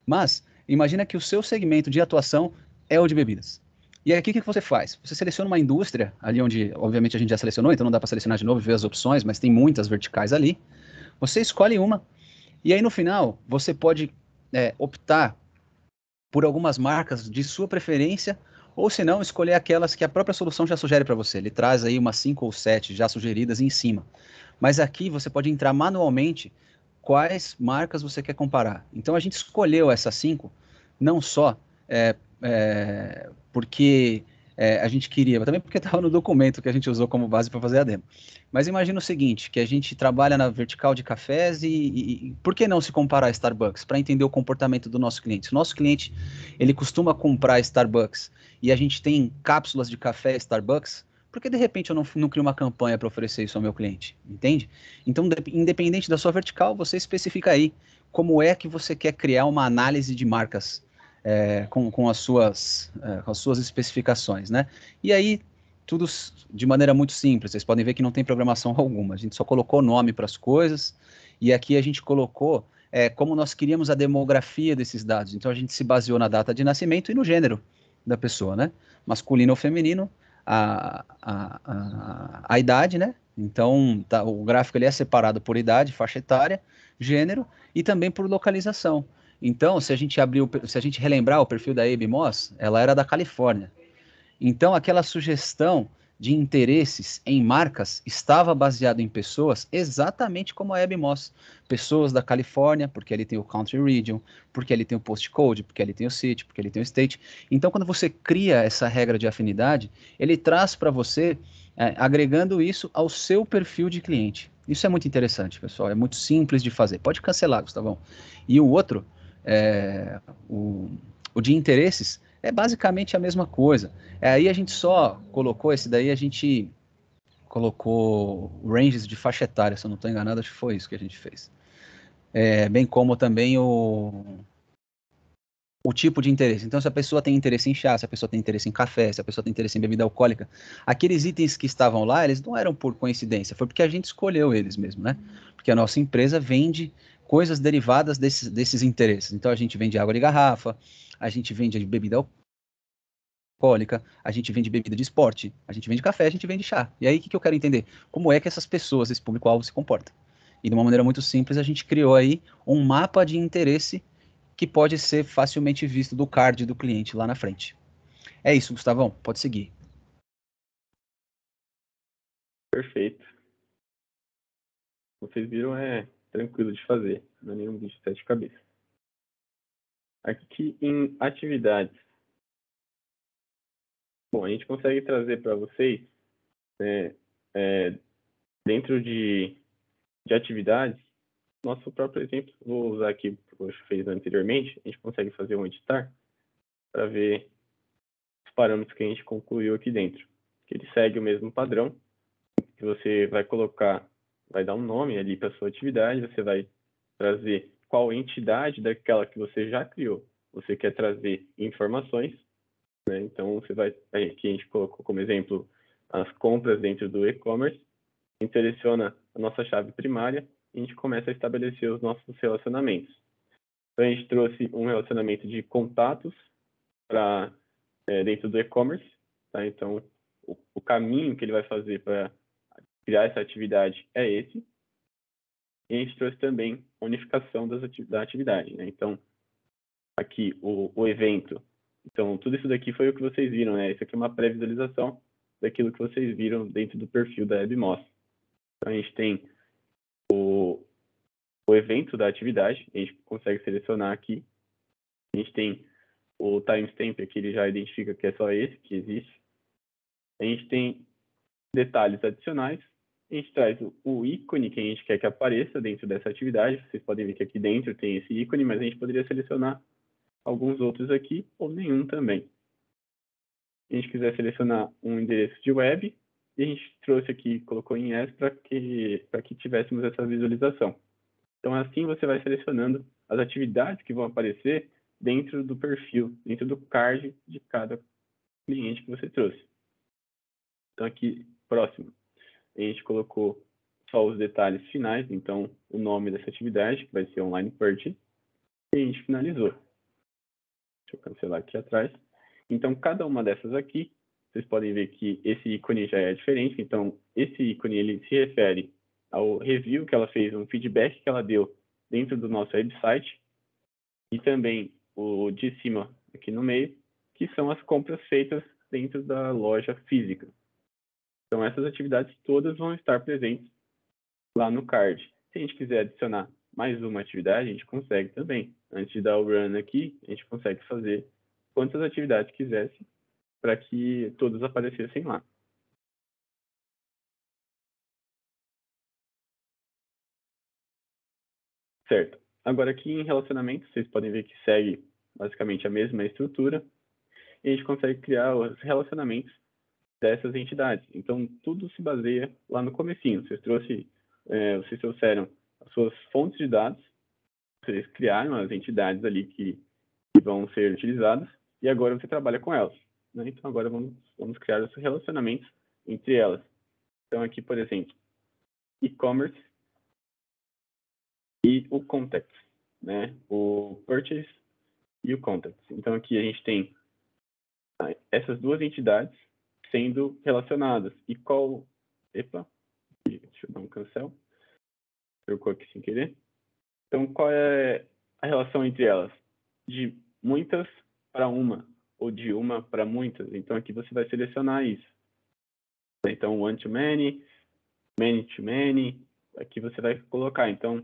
Mas imagina que o seu segmento de atuação é o de bebidas. E aqui o que você faz? Você seleciona uma indústria, ali onde, obviamente, a gente já selecionou, então não dá para selecionar de novo e ver as opções, mas tem muitas verticais ali. Você escolhe uma, e aí no final você pode optar por algumas marcas de sua preferência, ou se não, escolher aquelas que a própria solução já sugere para você. Ele traz aí umas 5 ou 7 já sugeridas em cima. Mas aqui você pode entrar manualmente quais marcas você quer comparar. Então a gente escolheu essas 5, não só porque a gente queria, mas também porque estava no documento que a gente usou como base para fazer a demo. Mas imagina o seguinte, que a gente trabalha na vertical de cafés e por que não se comparar a Starbucks? Para entender o comportamento do nosso cliente. Se o nosso cliente ele costuma comprar Starbucks e a gente tem cápsulas de café Starbucks, por que de repente eu não crio uma campanha para oferecer isso ao meu cliente? Entende? Então, independente da sua vertical, você especifica aí como é que você quer criar uma análise de marcas com as suas especificações, né? E aí, tudo de maneira muito simples. Vocês podem ver que não tem programação alguma. A gente só colocou nome para as coisas e aqui a gente colocou como nós queríamos a demografia desses dados. Então, a gente se baseou na data de nascimento e no gênero da pessoa, né? Masculino ou feminino. a idade, né? Então, o gráfico ele é separado por idade, faixa etária, gênero e também por localização. Então, se a gente relembrar o perfil da Abby Moss, ela era da Califórnia. Então, aquela sugestão de interesses em marcas estava baseado em pessoas exatamente como a Abby Moss. Pessoas da Califórnia, porque ali tem o Country Region, porque ali tem o Postcode, porque ali tem o City, porque ali tem o State. Então, quando você cria essa regra de afinidade, ele traz para você, agregando isso ao seu perfil de cliente. Isso é muito interessante, pessoal. É muito simples de fazer. Pode cancelar, Gustavão. E o outro, é, o, o de interesses, é basicamente a mesma coisa. Aí a gente só colocou esse daí, a gente colocou ranges de faixa etária, se eu não estou enganado, acho que foi isso que a gente fez. Bem como também o tipo de interesse. Então, se a pessoa tem interesse em chá, se a pessoa tem interesse em café, se a pessoa tem interesse em bebida alcoólica, aqueles itens que estavam lá, eles não eram por coincidência, foi porque a gente escolheu eles mesmo, né? Porque a nossa empresa vende coisas derivadas desses interesses. Então, a gente vende água de garrafa, a gente vende bebida alcoólica, a gente vende bebida de esporte, a gente vende café, a gente vende chá. E aí, o que eu quero entender? Como é que essas pessoas, esse público-alvo, se comporta? E de uma maneira muito simples, a gente criou aí um mapa de interesse que pode ser facilmente visto do card do cliente lá na frente. É isso, Gustavão, pode seguir. Perfeito. Vocês viram, é tranquilo de fazer, não é nenhum bicho de sete cabeças. Aqui em atividades, bom, a gente consegue trazer para vocês, né, dentro de atividades, nosso próprio exemplo, vou usar aqui o que eu fez anteriormente, a gente consegue fazer um editar para ver os parâmetros que a gente concluiu aqui dentro. Que ele segue o mesmo padrão, que você vai colocar, vai dar um nome ali para sua atividade, você vai trazer qual entidade daquela que você já criou você quer trazer informações, né? Então, você vai, aqui a gente colocou como exemplo as compras dentro do e-commerce, a gente seleciona a nossa chave primária e a gente começa a estabelecer os nossos relacionamentos. Então, a gente trouxe um relacionamento de contatos para dentro do e-commerce, tá? Então, o caminho que ele vai fazer para criar essa atividade é esse. E a gente trouxe também a unificação da atividade, né? Então, aqui o evento. Então, tudo isso daqui foi o que vocês viram, né? Isso aqui é uma pré-visualização daquilo que vocês viram dentro do perfil da Webmoss. Então, a gente tem o evento da atividade, a gente consegue selecionar aqui. A gente tem o timestamp aqui, ele já identifica que é só esse que existe. A gente tem detalhes adicionais. A gente traz o ícone que a gente quer que apareça dentro dessa atividade. Vocês podem ver que aqui dentro tem esse ícone, mas a gente poderia selecionar alguns outros aqui, ou nenhum também. Se a gente quiser selecionar um endereço de web, e a gente trouxe aqui, colocou em S para que tivéssemos essa visualização. Então, assim você vai selecionando as atividades que vão aparecer dentro do perfil, dentro do card de cada cliente que você trouxe. Então, aqui, próximo, a gente colocou só os detalhes finais, então, o nome dessa atividade, que vai ser Online Purchase, e a gente finalizou. Deixa eu cancelar aqui atrás. Então, cada uma dessas aqui, vocês podem ver que esse ícone já é diferente. Então, esse ícone ele se refere ao review que ela fez, um feedback que ela deu dentro do nosso website. E também o de cima, aqui no meio, que são as compras feitas dentro da loja física. Então, essas atividades todas vão estar presentes lá no card. Se a gente quiser adicionar mais uma atividade, a gente consegue também. Antes de dar o run aqui, a gente consegue fazer quantas atividades quisesse para que todas aparecessem lá. Certo. Agora aqui em relacionamento, vocês podem ver que segue basicamente a mesma estrutura e a gente consegue criar os relacionamentos dessas entidades. Então, tudo se baseia lá no comecinho. Vocês trouxeram as suas fontes de dados, vocês criaram as entidades ali que vão ser utilizadas e agora você trabalha com elas, né? Então, agora vamos criar os relacionamentos entre elas. Então, aqui, por exemplo, e-commerce e o contact, né? O purchase e o contact. Então, aqui a gente tem essas duas entidades sendo relacionadas. E qual... Epa, deixa eu dar um cancel. Trocou aqui sem querer. Então, qual é a relação entre elas? De muitas para uma, ou de uma para muitas. Então, aqui você vai selecionar isso. Então, one to many to many, aqui você vai colocar. Então,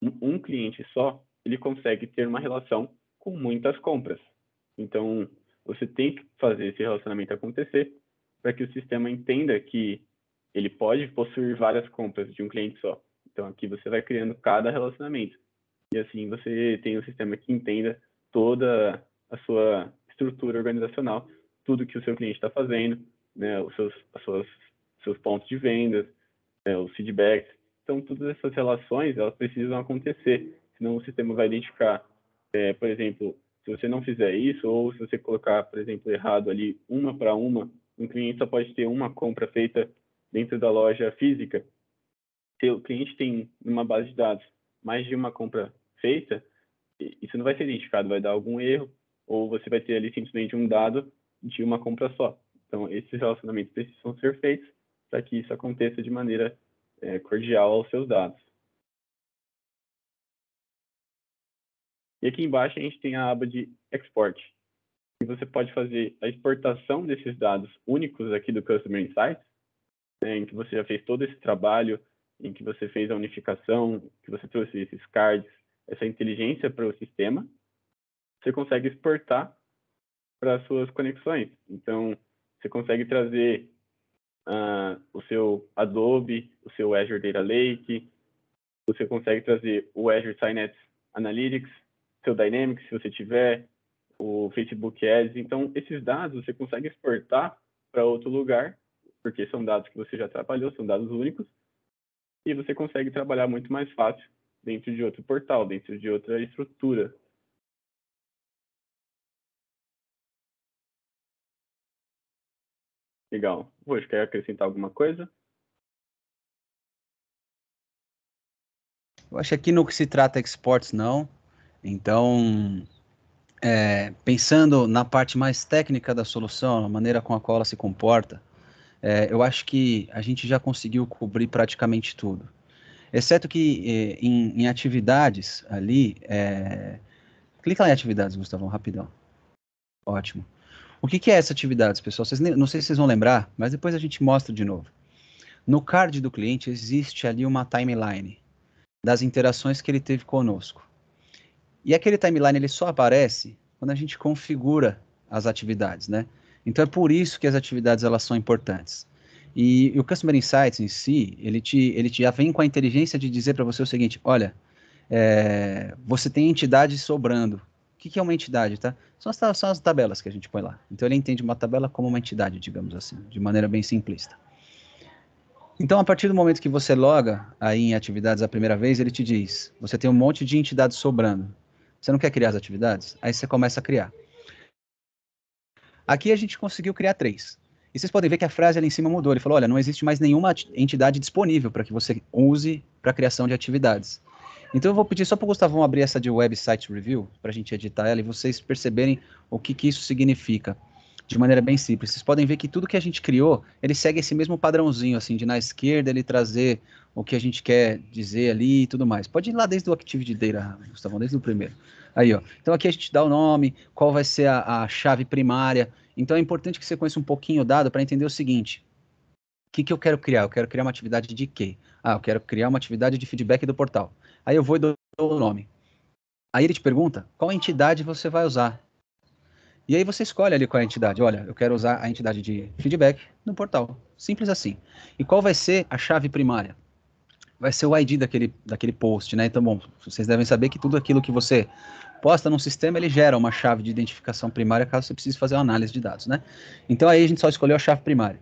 um cliente só, ele consegue ter uma relação com muitas compras. Então, você tem que fazer esse relacionamento acontecer para que o sistema entenda que ele pode possuir várias compras de um cliente só. Então, aqui você vai criando cada relacionamento. E assim você tem um sistema que entenda toda a sua estrutura organizacional, tudo que o seu cliente está fazendo, né, os seus pontos de vendas, os feedbacks. Então, todas essas relações, elas precisam acontecer, senão o sistema vai identificar, por exemplo, se você não fizer isso, ou se você colocar, por exemplo, errado ali, uma para uma, um cliente só pode ter uma compra feita dentro da loja física. Se o cliente tem numa base de dados mais de uma compra feita, isso não vai ser identificado, vai dar algum erro, ou você vai ter ali simplesmente um dado de uma compra só. Então, esses relacionamentos precisam ser feitos para que isso aconteça de maneira cordial aos seus dados. E aqui embaixo a gente tem a aba de Export. E você pode fazer a exportação desses dados únicos aqui do Customer Insights, em que você já fez todo esse trabalho, em que você fez a unificação, que você trouxe esses cards, essa inteligência para o sistema, você consegue exportar para as suas conexões. Então, você consegue trazer o seu Adobe, o seu Azure Data Lake, você consegue trazer o Azure Synapse Analytics, seu Dynamics, se você tiver, o Facebook Ads. Então, esses dados você consegue exportar para outro lugar, porque são dados que você já trabalhou, são dados únicos, e você consegue trabalhar muito mais fácil dentro de outro portal, dentro de outra estrutura. Legal. Hoje, quer acrescentar alguma coisa? Eu acho que aqui no que se trata exports, não. Então, pensando na parte mais técnica da solução, a maneira com a qual ela se comporta, eu acho que a gente já conseguiu cobrir praticamente tudo. Exceto que em atividades ali, clica lá em atividades, Gustavão, rapidão. Ótimo. O que é essa atividades, pessoal? Não sei se vocês vão lembrar, mas depois a gente mostra de novo. No card do cliente existe ali uma timeline das interações que ele teve conosco. E aquele timeline ele só aparece quando a gente configura as atividades, né? Então é por isso que as atividades elas são importantes. E o Customer Insights em si, ele já vem com a inteligência de dizer para você o seguinte: olha, você tem entidades sobrando. O que é uma entidade, tá? São as tabelas que a gente põe lá. Então ele entende uma tabela como uma entidade, digamos assim, de maneira bem simplista. Então, a partir do momento que você loga aí em atividades a primeira vez, ele te diz, você tem um monte de entidades sobrando. Você não quer criar as atividades? Aí você começa a criar. Aqui a gente conseguiu criar 3. E vocês podem ver que a frase ali em cima mudou. Ele falou, olha, não existe mais nenhuma entidade disponível para que você use para a criação de atividades. Então eu vou pedir só para o Gustavão abrir essa de Website Review, para a gente editar ela e vocês perceberem o que isso significa. De maneira bem simples. Vocês podem ver que tudo que a gente criou, ele segue esse mesmo padrãozinho, assim, de na esquerda ele trazer o que a gente quer dizer ali e tudo mais. Pode ir lá desde o Activity Data, Gustavão, desde o primeiro. Aí, ó. Então aqui a gente dá o nome, qual vai ser a chave primária. Então é importante que você conheça um pouquinho o dado para entender o seguinte. O que eu quero criar? Eu quero criar uma atividade de quê? Eu quero criar uma atividade de feedback do portal. Aí eu vou e dou o nome. Aí ele te pergunta qual entidade você vai usar. E aí você escolhe ali qual é a entidade. Olha, eu quero usar a entidade de feedback no portal. Simples assim. E qual vai ser a chave primária? Vai ser o ID daquele post, né? Então, bom, vocês devem saber que tudo aquilo que você posta num sistema, ele gera uma chave de identificação primária caso você precise fazer uma análise de dados, né? Então aí a gente só escolheu a chave primária.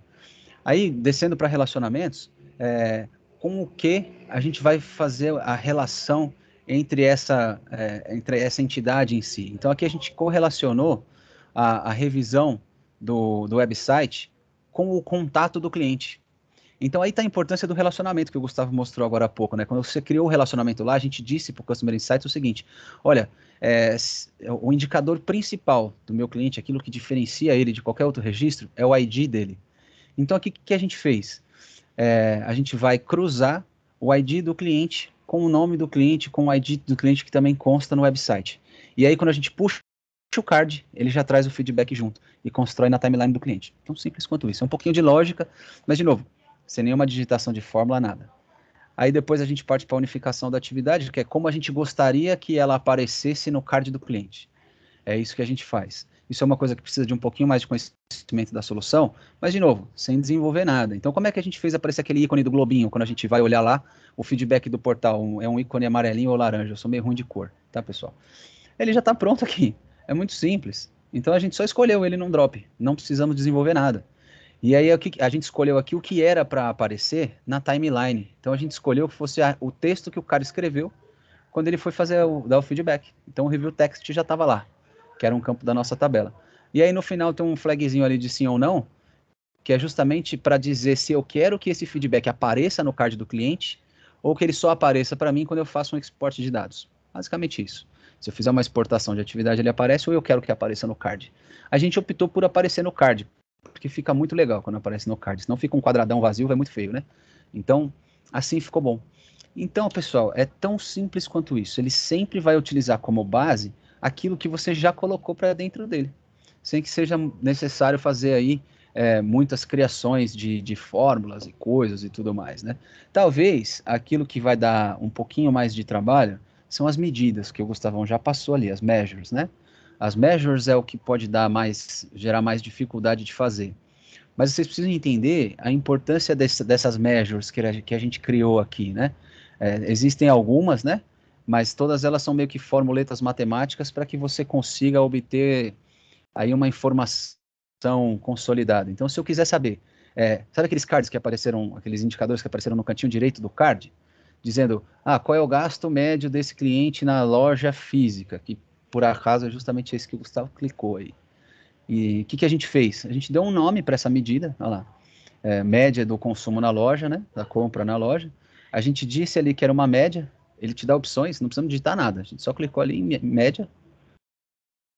Aí, descendo para relacionamentos, com o que a gente vai fazer a relação entre essa entidade em si. Então aqui a gente correlacionou a revisão do website com o contato do cliente. Então aí está a importância do relacionamento que o Gustavo mostrou agora há pouco, né? Quando você criou o relacionamento lá, a gente disse para o Customer Insights o seguinte: olha, o indicador principal do meu cliente, aquilo que diferencia ele de qualquer outro registro, é o ID dele. Então, aqui, o que a gente fez? A gente vai cruzar o ID do cliente com o nome do cliente, com o ID do cliente que também consta no website. E aí, quando a gente puxa o card, ele já traz o feedback junto e constrói na timeline do cliente. Tão simples quanto isso. É um pouquinho de lógica, mas, de novo, sem nenhuma digitação de fórmula, nada. Aí depois a gente parte para a unificação da atividade, que é como a gente gostaria que ela aparecesse no card do cliente. É isso que a gente faz. Isso é uma coisa que precisa de um pouquinho mais de conhecimento da solução, mas, de novo, sem desenvolver nada. Então, como é que a gente fez aparecer aquele ícone do globinho, quando a gente vai olhar lá, o feedback do portal é um ícone amarelinho ou laranja? Eu sou meio ruim de cor, tá, pessoal? Ele já está pronto aqui. É muito simples. Então, a gente só escolheu ele num drop. Não precisamos desenvolver nada. E aí, a gente escolheu aqui o que era para aparecer na timeline. Então, a gente escolheu que fosse o texto que o cara escreveu quando ele foi dar o feedback. Então, o review text já estava lá, que era um campo da nossa tabela. E aí, no final, tem um flagzinho ali de sim ou não, que é justamente para dizer se eu quero que esse feedback apareça no card do cliente ou que ele só apareça para mim quando eu faço um export de dados. Basicamente isso. Se eu fizer uma exportação de atividade, ele aparece, ou eu quero que apareça no card. A gente optou por aparecer no card, porque fica muito legal quando aparece no card. Senão fica um quadradão vazio, é muito feio, né? Então, assim ficou bom. Então, pessoal, é tão simples quanto isso. Ele sempre vai utilizar como base aquilo que você já colocou para dentro dele, sem que seja necessário fazer aí muitas criações de fórmulas e coisas e tudo mais, né? Talvez aquilo que vai dar um pouquinho mais de trabalho são as medidas, que o Gustavão já passou ali, as measures, né? As measures é o que pode gerar mais dificuldade de fazer. Mas vocês precisam entender a importância dessas measures que a gente criou aqui, né? Existem algumas, né? Mas todas elas são meio que formuletas matemáticas para que você consiga obter aí uma informação consolidada. Então, se eu quiser saber, sabe aqueles cards que apareceram, aqueles indicadores que apareceram no cantinho direito do card, dizendo, qual é o gasto médio desse cliente na loja física, que por acaso é justamente esse que o Gustavo clicou aí. E o que a gente fez? A gente deu um nome para essa medida, olha lá, média do consumo na loja, né, da compra na loja. A gente disse ali que era uma média, ele te dá opções, não precisamos digitar nada, a gente só clicou ali em média,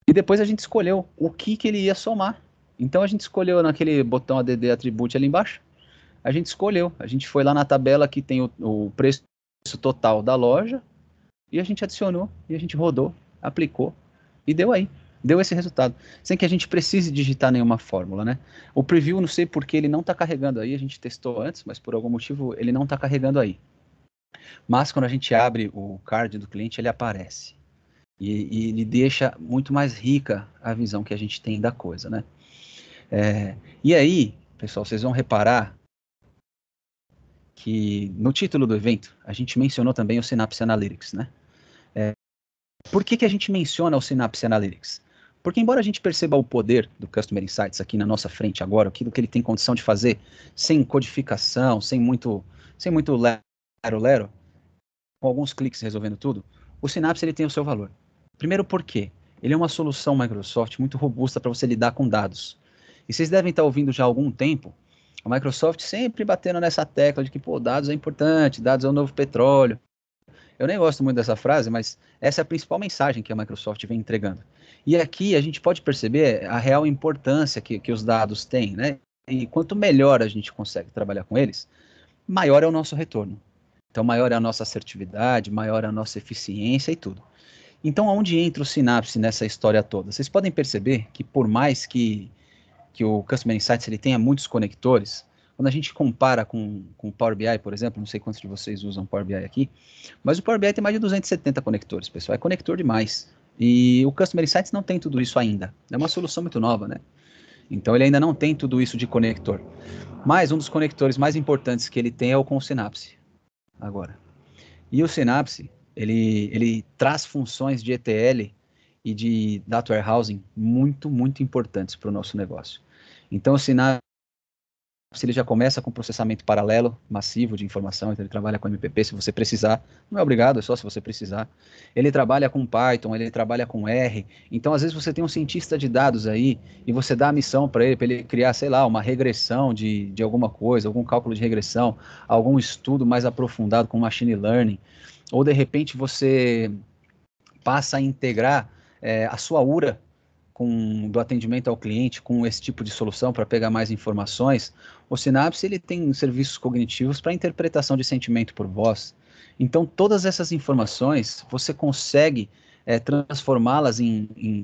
e depois a gente escolheu o que ele ia somar. Então a gente escolheu naquele botão ADD Attribute ali embaixo, a gente foi lá na tabela que tem o preço total da loja, e a gente adicionou, e a gente rodou, aplicou, e deu esse resultado, sem que a gente precise digitar nenhuma fórmula, né? O preview, não sei porque ele não está carregando aí, a gente testou antes, mas por algum motivo ele não está carregando aí. Mas quando a gente abre o card do cliente, ele aparece. E ele deixa muito mais rica a visão que a gente tem da coisa, né? E aí, pessoal, vocês vão reparar que no título do evento, a gente mencionou também o Synapse Analytics, né? Por que a gente menciona o Synapse Analytics? Porque embora a gente perceba o poder do Customer Insights aqui na nossa frente agora, aquilo que ele tem condição de fazer sem codificação, sem muito lero-lero, com alguns cliques resolvendo tudo, o Synapse ele tem o seu valor. Primeiro porque ele é uma solução Microsoft muito robusta para você lidar com dados. E vocês devem estar ouvindo já há algum tempo a Microsoft sempre batendo nessa tecla de que, dados é importante, dados é o novo petróleo. Eu nem gosto muito dessa frase, mas essa é a principal mensagem que a Microsoft vem entregando. E aqui a gente pode perceber a real importância que os dados têm, né? E quanto melhor a gente consegue trabalhar com eles, maior é o nosso retorno. Então, maior é a nossa assertividade, maior é a nossa eficiência e tudo. Então, onde entra o Synapse nessa história toda? Vocês podem perceber que por mais que o Customer Insights ele tenha muitos conectores, quando a gente compara com o Power BI, por exemplo, não sei quantos de vocês usam Power BI aqui, mas o Power BI tem mais de 270 conectores, pessoal, é conector demais. E o Customer Insights não tem tudo isso ainda. É uma solução muito nova, né? Então ele ainda não tem tudo isso de conector. Mas um dos conectores mais importantes que ele tem é o com o Synapse, agora. E o Synapse, ele traz funções de ETL e de Data Warehousing muito, muito importantes para o nosso negócio. Então o Synapse ele já começa com processamento paralelo, massivo de informação, então ele trabalha com MPP se você precisar, não é obrigado, é só se você precisar. Ele trabalha com Python, ele trabalha com R, então às vezes você tem um cientista de dados aí, e você dá a missão para ele criar, sei lá, uma regressão de alguma coisa, algum cálculo de regressão, algum estudo mais aprofundado com machine learning, ou de repente você passa a integrar a sua URA do atendimento ao cliente com esse tipo de solução para pegar mais informações, o Synapse ele tem serviços cognitivos para interpretação de sentimento por voz. Então, todas essas informações, você consegue transformá-las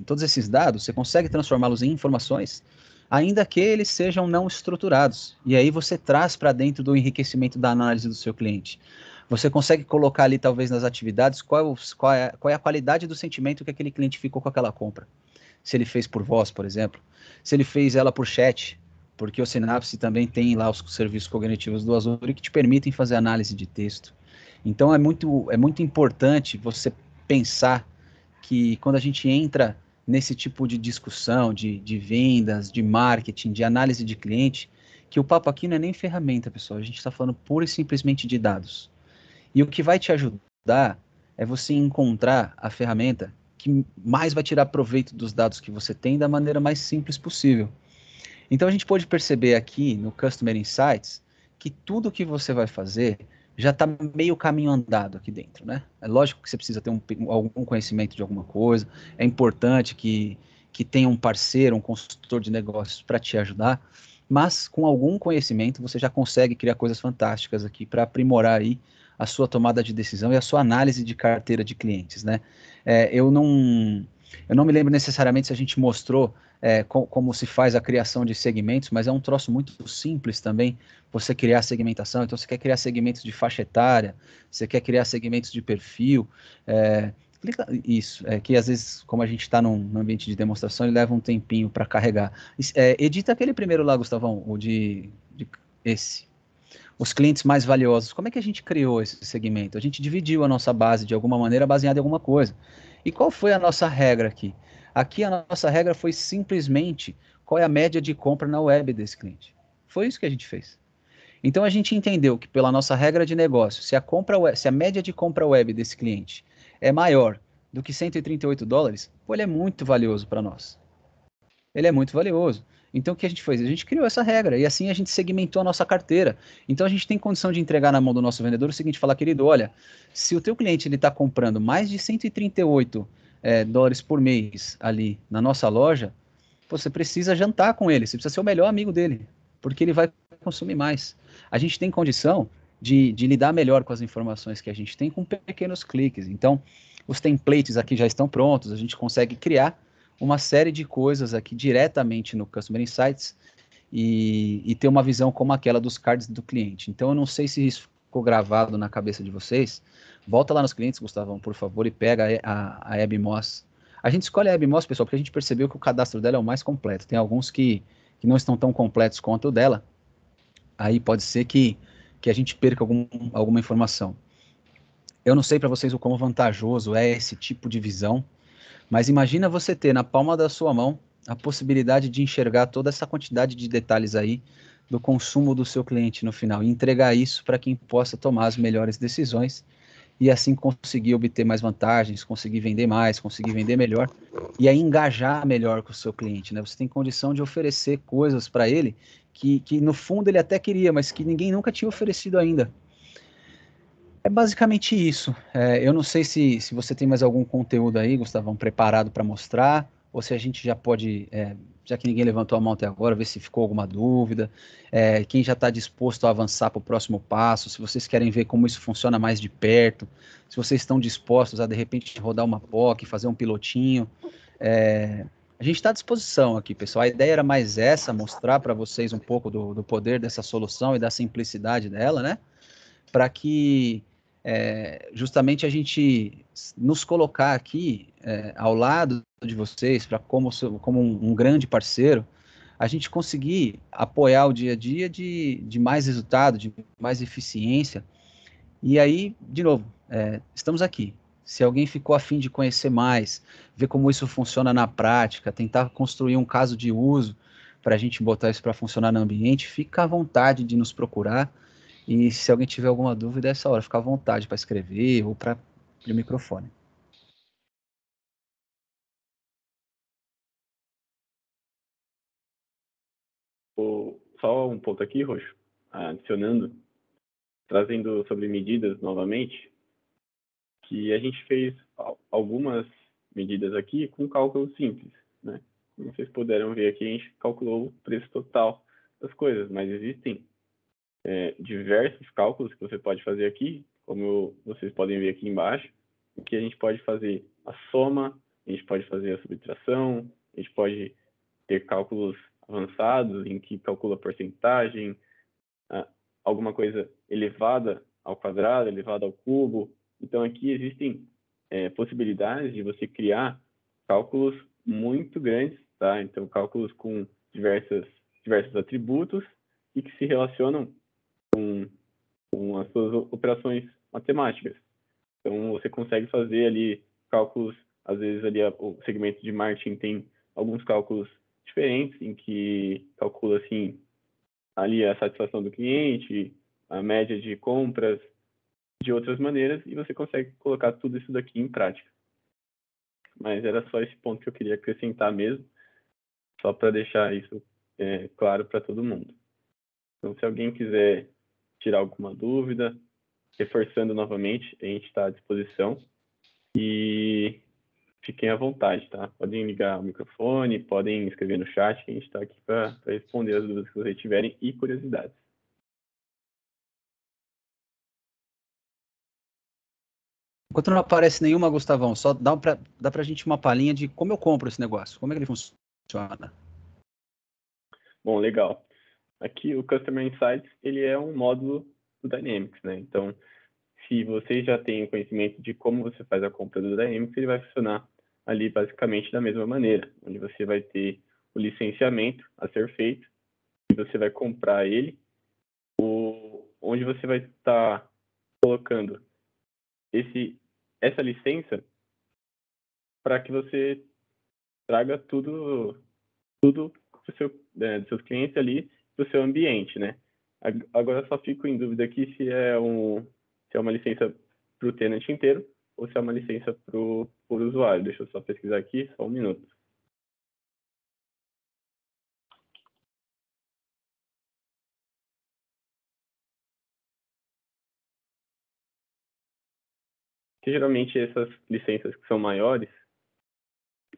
todos esses dados, você consegue transformá-los em informações, ainda que eles sejam não estruturados. E aí você traz para dentro do enriquecimento da análise do seu cliente. Você consegue colocar ali, talvez, nas atividades, qual é a qualidade do sentimento que aquele cliente ficou com aquela compra. Se ele fez por voz, por exemplo. Se ele fez ela por chat, porque o Synapse também tem lá os serviços cognitivos do Azure que te permitem fazer análise de texto. Então, é muito importante você pensar que quando a gente entra nesse tipo de discussão, de vendas, de marketing, de análise de cliente, que o papo aqui não é nem ferramenta, pessoal. A gente está falando pura e simplesmente de dados. E o que vai te ajudar é você encontrar a ferramenta que mais vai tirar proveito dos dados que você tem da maneira mais simples possível. Então a gente pode perceber aqui no Customer Insights que tudo que você vai fazer já está meio caminho andado aqui dentro, né? É lógico que você precisa ter algum conhecimento de alguma coisa, é importante que tenha um parceiro, um consultor de negócios para te ajudar, mas com algum conhecimento você já consegue criar coisas fantásticas aqui para aprimorar aí a sua tomada de decisão e a sua análise de carteira de clientes, né? Eu não me lembro necessariamente se a gente mostrou como se faz a criação de segmentos, mas é um troço muito simples também, você criar segmentação. Então, você quer criar segmentos de faixa etária, você quer criar segmentos de perfil, que às vezes, como a gente está num ambiente de demonstração, ele leva um tempinho para carregar. Edita aquele primeiro lá, Gustavão, esse. Os clientes mais valiosos. Como é que a gente criou esse segmento? A gente dividiu a nossa base de alguma maneira baseada em alguma coisa. E qual foi a nossa regra aqui? Aqui a nossa regra foi simplesmente qual é a média de compra na web desse cliente. Foi isso que a gente fez. Então a gente entendeu que pela nossa regra de negócio, se a média de compra web desse cliente é maior do que US$ 138, pô, ele é muito valioso para nós. Ele é muito valioso. Então o que a gente fez? A gente criou essa regra e assim a gente segmentou a nossa carteira. Então a gente tem condição de entregar na mão do nosso vendedor o seguinte, falar, querido, olha, se o teu cliente ele está comprando mais de 138 dólares por mês ali na nossa loja, você precisa jantar com ele, você precisa ser o melhor amigo dele, porque ele vai consumir mais. A gente tem condição de lidar melhor com as informações que a gente tem com pequenos cliques. Então, os templates aqui já estão prontos, a gente consegue criar uma série de coisas aqui diretamente no Customer Insights e ter uma visão como aquela dos cards do cliente. Então, eu não sei se isso ficou gravado na cabeça de vocês. Volta lá nos clientes, Gustavão, por favor, e pega a Abby Moss. A gente escolhe a Abby Moss, pessoal, porque a gente percebeu que o cadastro dela é o mais completo. Tem alguns que não estão tão completos quanto o dela. Aí pode ser que a gente perca alguma informação. Eu não sei para vocês o quão vantajoso é esse tipo de visão, mas imagina você ter na palma da sua mão a possibilidade de enxergar toda essa quantidade de detalhes aí do consumo do seu cliente no final e entregar isso para quem possa tomar as melhores decisões e assim conseguir obter mais vantagens, conseguir vender mais, conseguir vender melhor e aí engajar melhor com o seu cliente, né? Você tem condição de oferecer coisas para ele que no fundo ele até queria, mas que ninguém nunca tinha oferecido ainda. É basicamente isso. Eu não sei se você tem mais algum conteúdo aí, Gustavão, preparado para mostrar, ou se a gente já pode, já que ninguém levantou a mão até agora, ver se ficou alguma dúvida, quem já está disposto a avançar para o próximo passo, se vocês querem ver como isso funciona mais de perto, se vocês estão dispostos a, de repente, rodar uma POC, fazer um pilotinho. A gente está à disposição aqui, pessoal. A ideia era mais essa, mostrar para vocês um pouco do poder dessa solução e da simplicidade dela, né? Para que justamente a gente nos colocar aqui ao lado de vocês, para como um grande parceiro, a gente conseguir apoiar o dia a dia de mais resultado, de mais eficiência. E aí, de novo, estamos aqui. Se alguém ficou a fim de conhecer mais, ver como isso funciona na prática, tentar construir um caso de uso para a gente botar isso para funcionar no ambiente, fica à vontade de nos procurar. E se alguém tiver alguma dúvida, é essa hora, fica à vontade para escrever ou para o microfone. Só um ponto aqui, Roxo, adicionando, trazendo sobre medidas novamente, que a gente fez algumas medidas aqui com cálculo simples, né? vocês puderam ver aqui, a gente calculou o preço total das coisas, mas existem diversos cálculos que você pode fazer aqui, como vocês podem ver aqui embaixo, em que a gente pode fazer a soma, a gente pode fazer a subtração, a gente pode ter cálculos avançados, em que calcula porcentagem, alguma coisa elevada ao quadrado, elevada ao cubo. Então, aqui existem possibilidades de você criar cálculos muito grandes, tá? Então, cálculos com diversos atributos e que se relacionam com as suas operações matemáticas. Então, você consegue fazer ali cálculos, às vezes ali o segmento de marketing tem alguns cálculos diferentes, em que calcula, assim, ali a satisfação do cliente, a média de compras, de outras maneiras, e você consegue colocar tudo isso daqui em prática. Mas era só esse ponto que eu queria acrescentar mesmo, só para deixar isso claro para todo mundo. Então, se alguém quiser tirar alguma dúvida, reforçando novamente, a gente está à disposição e fiquem à vontade, tá? Podem ligar o microfone, podem escrever no chat, que a gente está aqui para responder as dúvidas que vocês tiverem e curiosidades. Enquanto não aparece nenhuma, Gustavão, só dá pra gente uma palhinha de como eu compro esse negócio, como é que ele funciona. Bom, legal. Aqui o Customer Insights, ele é um módulo do Dynamics, né? Então, se você já tem conhecimento de como você faz a compra do Dynamics, ele vai funcionar ali basicamente da mesma maneira, onde você vai ter o licenciamento a ser feito, e você vai comprar ele, onde você vai estar colocando essa licença para que você traga tudo dos seus clientes ali para o seu ambiente, né? Agora só fico em dúvida aqui se é uma licença para o tenant inteiro ou se é uma licença para o usuário. Deixa eu só pesquisar aqui, só um minuto. Que geralmente essas licenças que são maiores,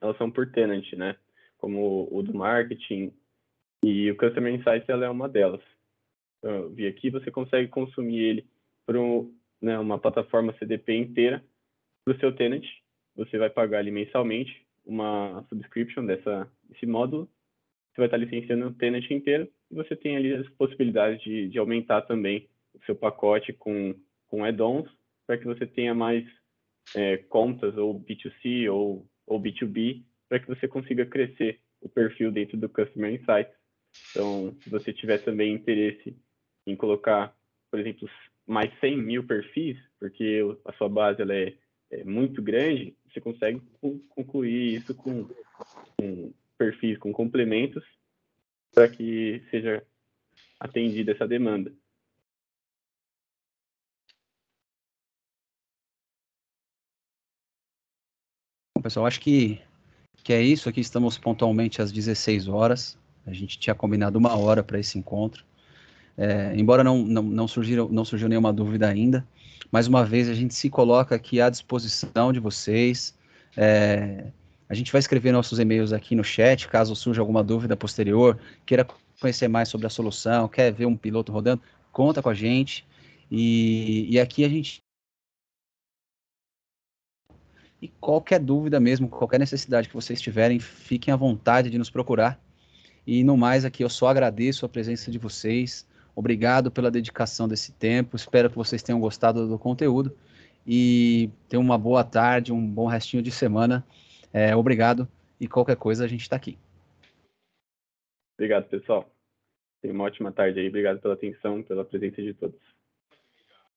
elas são por tenant, né? Como o do marketing, e o Customer Insights ela é uma delas. Então, eu vi aqui, você consegue consumir ele para uma plataforma CDP inteira para o seu tenant. Você vai pagar ali mensalmente uma subscription desse módulo. Você vai estar licenciando o tenant inteiro e você tem ali as possibilidades de aumentar também o seu pacote com add-ons para que você tenha mais contas ou B2C ou B2B para que você consiga crescer o perfil dentro do Customer Insights. Então, se você tiver também interesse em colocar, por exemplo, mais 100 mil perfis, porque a sua base ela é muito grande, você consegue concluir isso com perfis, com complementos, para que seja atendida essa demanda. Bom, pessoal, acho que é isso. Aqui estamos pontualmente às 16 horas. A gente tinha combinado 1 hora para esse encontro. Embora não surgiu nenhuma dúvida ainda, mais uma vez a gente se coloca aqui à disposição de vocês. A gente vai escrever nossos e-mails aqui no chat, caso surja alguma dúvida posterior, queira conhecer mais sobre a solução, quer ver um piloto rodando, conta com a gente. E aqui a gente... E qualquer dúvida mesmo, qualquer necessidade que vocês tiverem, fiquem à vontade de nos procurar. E no mais aqui eu só agradeço a presença de vocês. Obrigado pela dedicação desse tempo. Espero que vocês tenham gostado do conteúdo. E tenham uma boa tarde, um bom restinho de semana. Obrigado. E qualquer coisa a gente está aqui. Obrigado, pessoal. Tenha uma ótima tarde aí. Obrigado pela atenção, pela presença de todos.